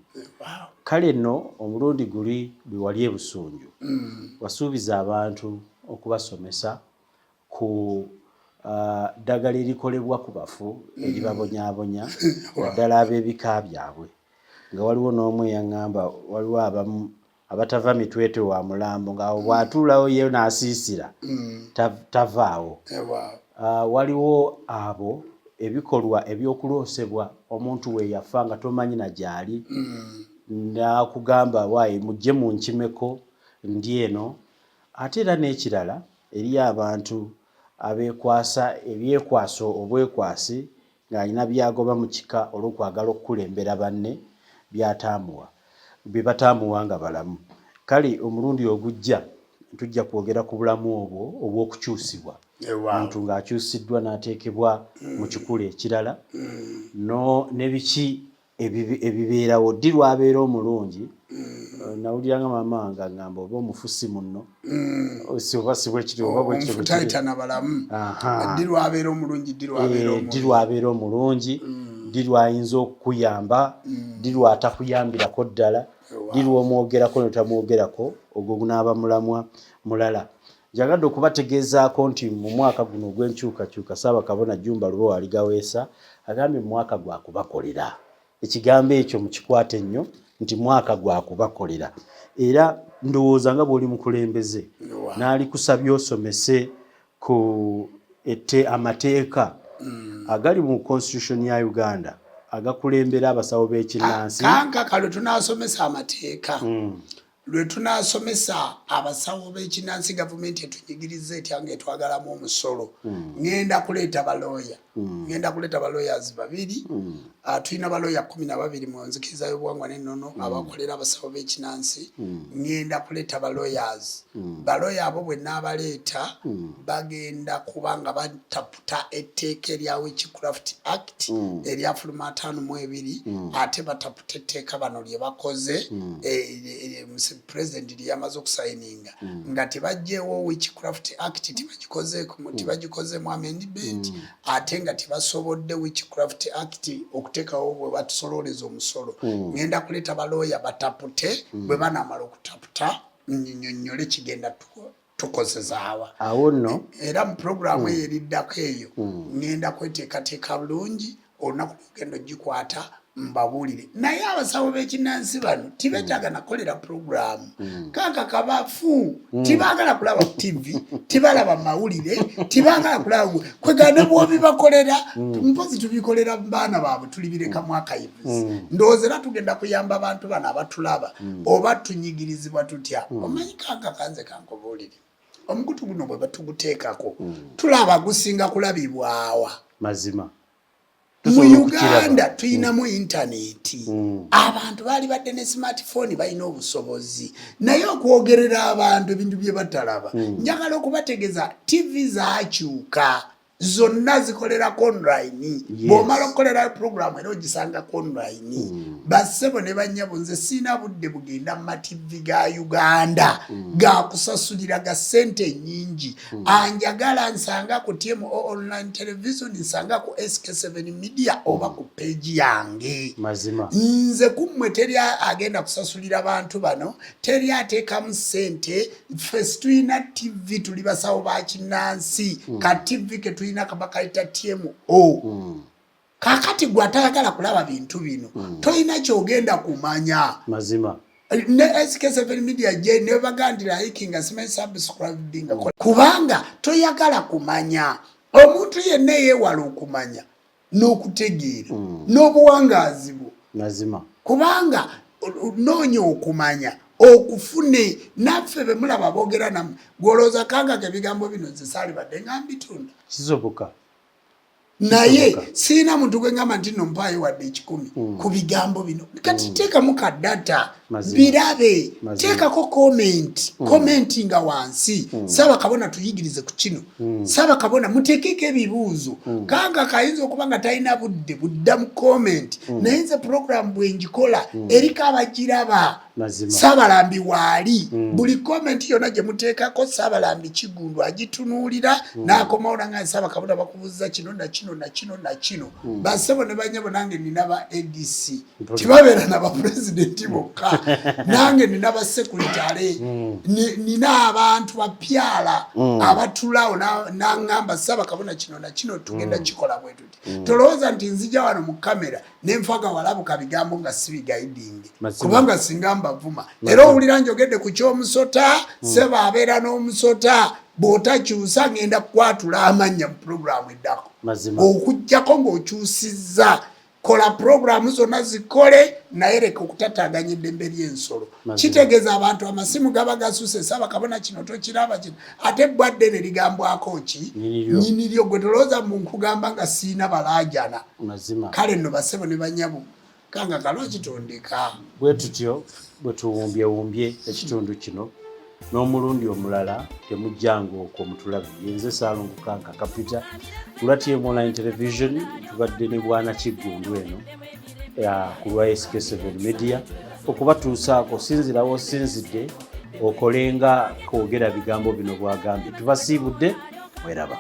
[SPEAKER 2] kale nno omulundi guli bwe wali e Busunju wasuubiza abantu okubasomesa ku ddagala erikolebwa ku bafu eribabonyaabonya naddala ab'ebika byabwe nga waliwo n'omu eyaŋŋamba waliwo abamu abatava mitwete wa mulambo ng'awo bw'atuulawo ye n'asiisira tavaawo waliwo abo ebikolwa ebyokuloosebwa omuntu we yafa nga tomanyi na gyali nakugamba waayi mujje munkimeko ndi eno ate era n'ekirala eri abantu abeekwasa ebyekwaso obwekwasi ng'alina byagoba mu kika olw'okwagala okukulembera banne byataamuwa bye bataamuwa nga balamu kale omulundi ogujja tujja kwogera ku bulamu obwo obw'okukyusibwa omuntu ng'akyusiddwa n'ateekebwa mu kikula ekirala no ne biki ebibeerawo ddi lwabeera omulungi nawuliranga mama wange agamba oba omufusi muno oba sibwekiri oba
[SPEAKER 3] bwekitayitana balamu ddi lwabeera omulungi
[SPEAKER 2] ddi lwabeera omulungi ddi lwayinza okukuyamba ddi lwatakuyambirako ddala ddi lwomwogerako notamwogerako ogwo gunaaba mulamwa mulala. Njagadde okubategeezaako nti mu mwaka guno ogw'enkyukakyuka Ssaabakabona Jjumba Lubowa Aligaweesa agambye mu mwaka gwa kubakolera. Ekigambo ekyo mukikwate nnyo nti mwaka gwa kubakolera. Era ndowooza nga bw'oli mukulembeze n'ali kusabye osomese ku amateeka agali mu constitution ya Uganda agakulembera abasawo b'ekinnansi.
[SPEAKER 3] Kankaka lwe tunaasomesa amateeka lwe tunaasomesa abasawo b'ekinnansi gavumenti etunyigiriza etyange etwagalamu omusolo ngenda kuleeta balooya lawyers babiri tulina balooya 12 mu nzikiriza y'obuwangwa n'ennono abakolera abasawo b'ekinnansi ngenda kuleeta balawyers balooya abo bwe naabaleeta bagenda kuba nga bataputa etteeka erya Witchcraft Act erya fuluma 5 ate bataputa etteeka bano lye bakoze president yamaze okusayininga nga tebajjeewo Witchcraft Act tibagikozeemu amendment ate nga tebasobodde Witchcraft Act okuteekawo bwe batusololeza omusolo ngenda kuleeta balooya batapute bwe banamala okutaputa nnyonnyole kigenda tukozesaawa
[SPEAKER 2] awo nno
[SPEAKER 3] era mu programu eyo eriddako eyo ngenda kweteekateeka bulungi olunaku lugendo gikwata mbabuulire naye abasawo b'ekinnansi bano tibetaaga nakolera programu kaka kabafu tibaagala kulaba ku TV tibalaba mawulire tibaagala kulaba kwegane bwobi bakolera mpozi tubikolera baana baabwe tulibireka mwaka yivuzi ndowooza era tugenda kuyamba abantu bano abatulaba oba tunyigirizibwa tutya omanyi kaka kanze kankobuulire omukutu guno bwe batuguteekako tulaba gusinga kulabibwawa
[SPEAKER 2] mazima.
[SPEAKER 3] Mu Uganda tuyinamu intaneti abantu bali badde ne smartphone balina obusobozi naye okwogerera abantu ebintu bye batalaba njagala okubategeeza TV zaakyuka zonna zikolera online bw'omala okukolera program era ogisanga online bassebo ne bannyabo nze siina budde bugenda mu mativi ga Uganda gakusasulira ga ssente nnyingi anjagala nsanga ku TMO online television nsanga ku SK7 media oba ku page yange
[SPEAKER 2] mazima
[SPEAKER 3] nze kummwe teri agenda kusasulira abantu bano teri ateekamu ssente ffe tulina TV tuli basawo ba kinnansi ka TV ke tulina kabakaita TMO kakati gwatayagala kulaba bintu bino tolina kyogenda kumanya
[SPEAKER 2] mazima
[SPEAKER 3] ne SK7 media je ne bagandira hikinga simanyi subscribing kubanga toyagala kumanya omuntu yenna yeewala okumanya n'okutegeera n'obuwangaazi bwo
[SPEAKER 2] mazima
[SPEAKER 3] kubanga noonya okumanya okufune naffe bemulaba boogera nammwe gwolooza kanga ebigambo bino nze saali badde nga mbitunda
[SPEAKER 2] kisoboka
[SPEAKER 3] naye siina muntu gwe ngamba nti nno mpaayo wadde 10 ku bigambo bino kati teekamu ka data birabe teekako commentinga wansi Ssaabakabona tuyigirize ku kino Ssaabakabona muteekeko ebibuuzo kanga kayinza okuba nga talina budde budda mu comment naye nze program bwe njikola eriko abagiraba Ssaabalambi waali buli comment yonna gye muteekako Ssaabalambi Kigundu agitunuulira n'akomawo nange Ssaabakabona bakubuuza kino na kino na kino na kino bassebo ne bannyabo nange nina ba ADC tibabeera na bapresidenti bokka nange nina basekulitale nina abantu bapyala abatulawo n'angamba Ssaabakabona kino na kino tugenda kikola bwe tuti tolowooza nti nzija wano mu kamera nenfaga walabuka bigambo nga sibigaidinge kubanga singa mbavuma era owulira njogedde ku kyomusota ssebo abeera n'omusota bw'otakyusa ngenda kukwatula amannya mu programu eddako okujjako ng'okyusizza kola programu zonna zikole naye leka okutataganya eddembe ly'ensolo kitegeeza abantu amasimu gaba gasuse Ssaabakabona kino tokiraba kino ate bwadde ne ligambwako ki nnyiniryo gwe tolowooza nkugamba nga siina balaajana kale nno bassebo ne bannyabo kanga kalo kitondeka
[SPEAKER 2] bwe tutyo bwe tuwumbyewumbye ekitundu kino n'omulundi omulala temujjanga okwo mutulabe yenze Ssaalongo Kanka Kapita lwa TMO online television tubadde ne Bwana Kigundu eno ku lwa SK7 Media okubatuusaako sinzirawo sinzidde okolenga kwogera bigambo bino bwagambye tubasiibudde mweraba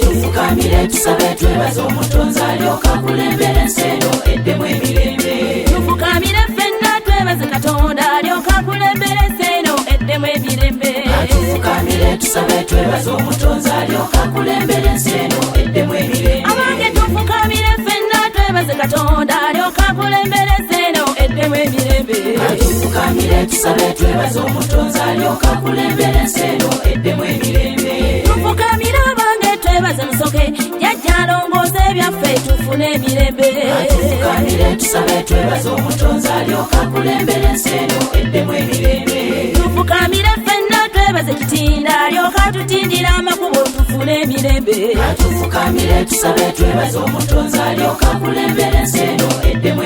[SPEAKER 4] tufukamire tusabe twebaze omutonzi alyoka kulembera enseno eddemu emirembe tufukamire ffenna twebaze katonda alyoka kulembera enseno eddemu emirembe tufukamire tusabe twebaze omutonzi alyoka kulembera enseno eddemu emirembe abange tufukamire ffenna twebaze katonda alyoka kulembera enseno eddemu emirembe tufukamire tusabe twebaze omutonzi alyoka kulembera enseno eddemu emirembe tufukamire abange twebaze musoke jjajja alongoosa ebyaffe tufune emirembe tufukamire tusabe twebaze omutonzi alyoka kulembera enseno eddemu emirembe tufukamire ffenna twebaze kitinda alyoka tutindira amakubo tufune emirembe tufukamire tusabe twebaze omutonzi alyoka kulembera enseno eddemu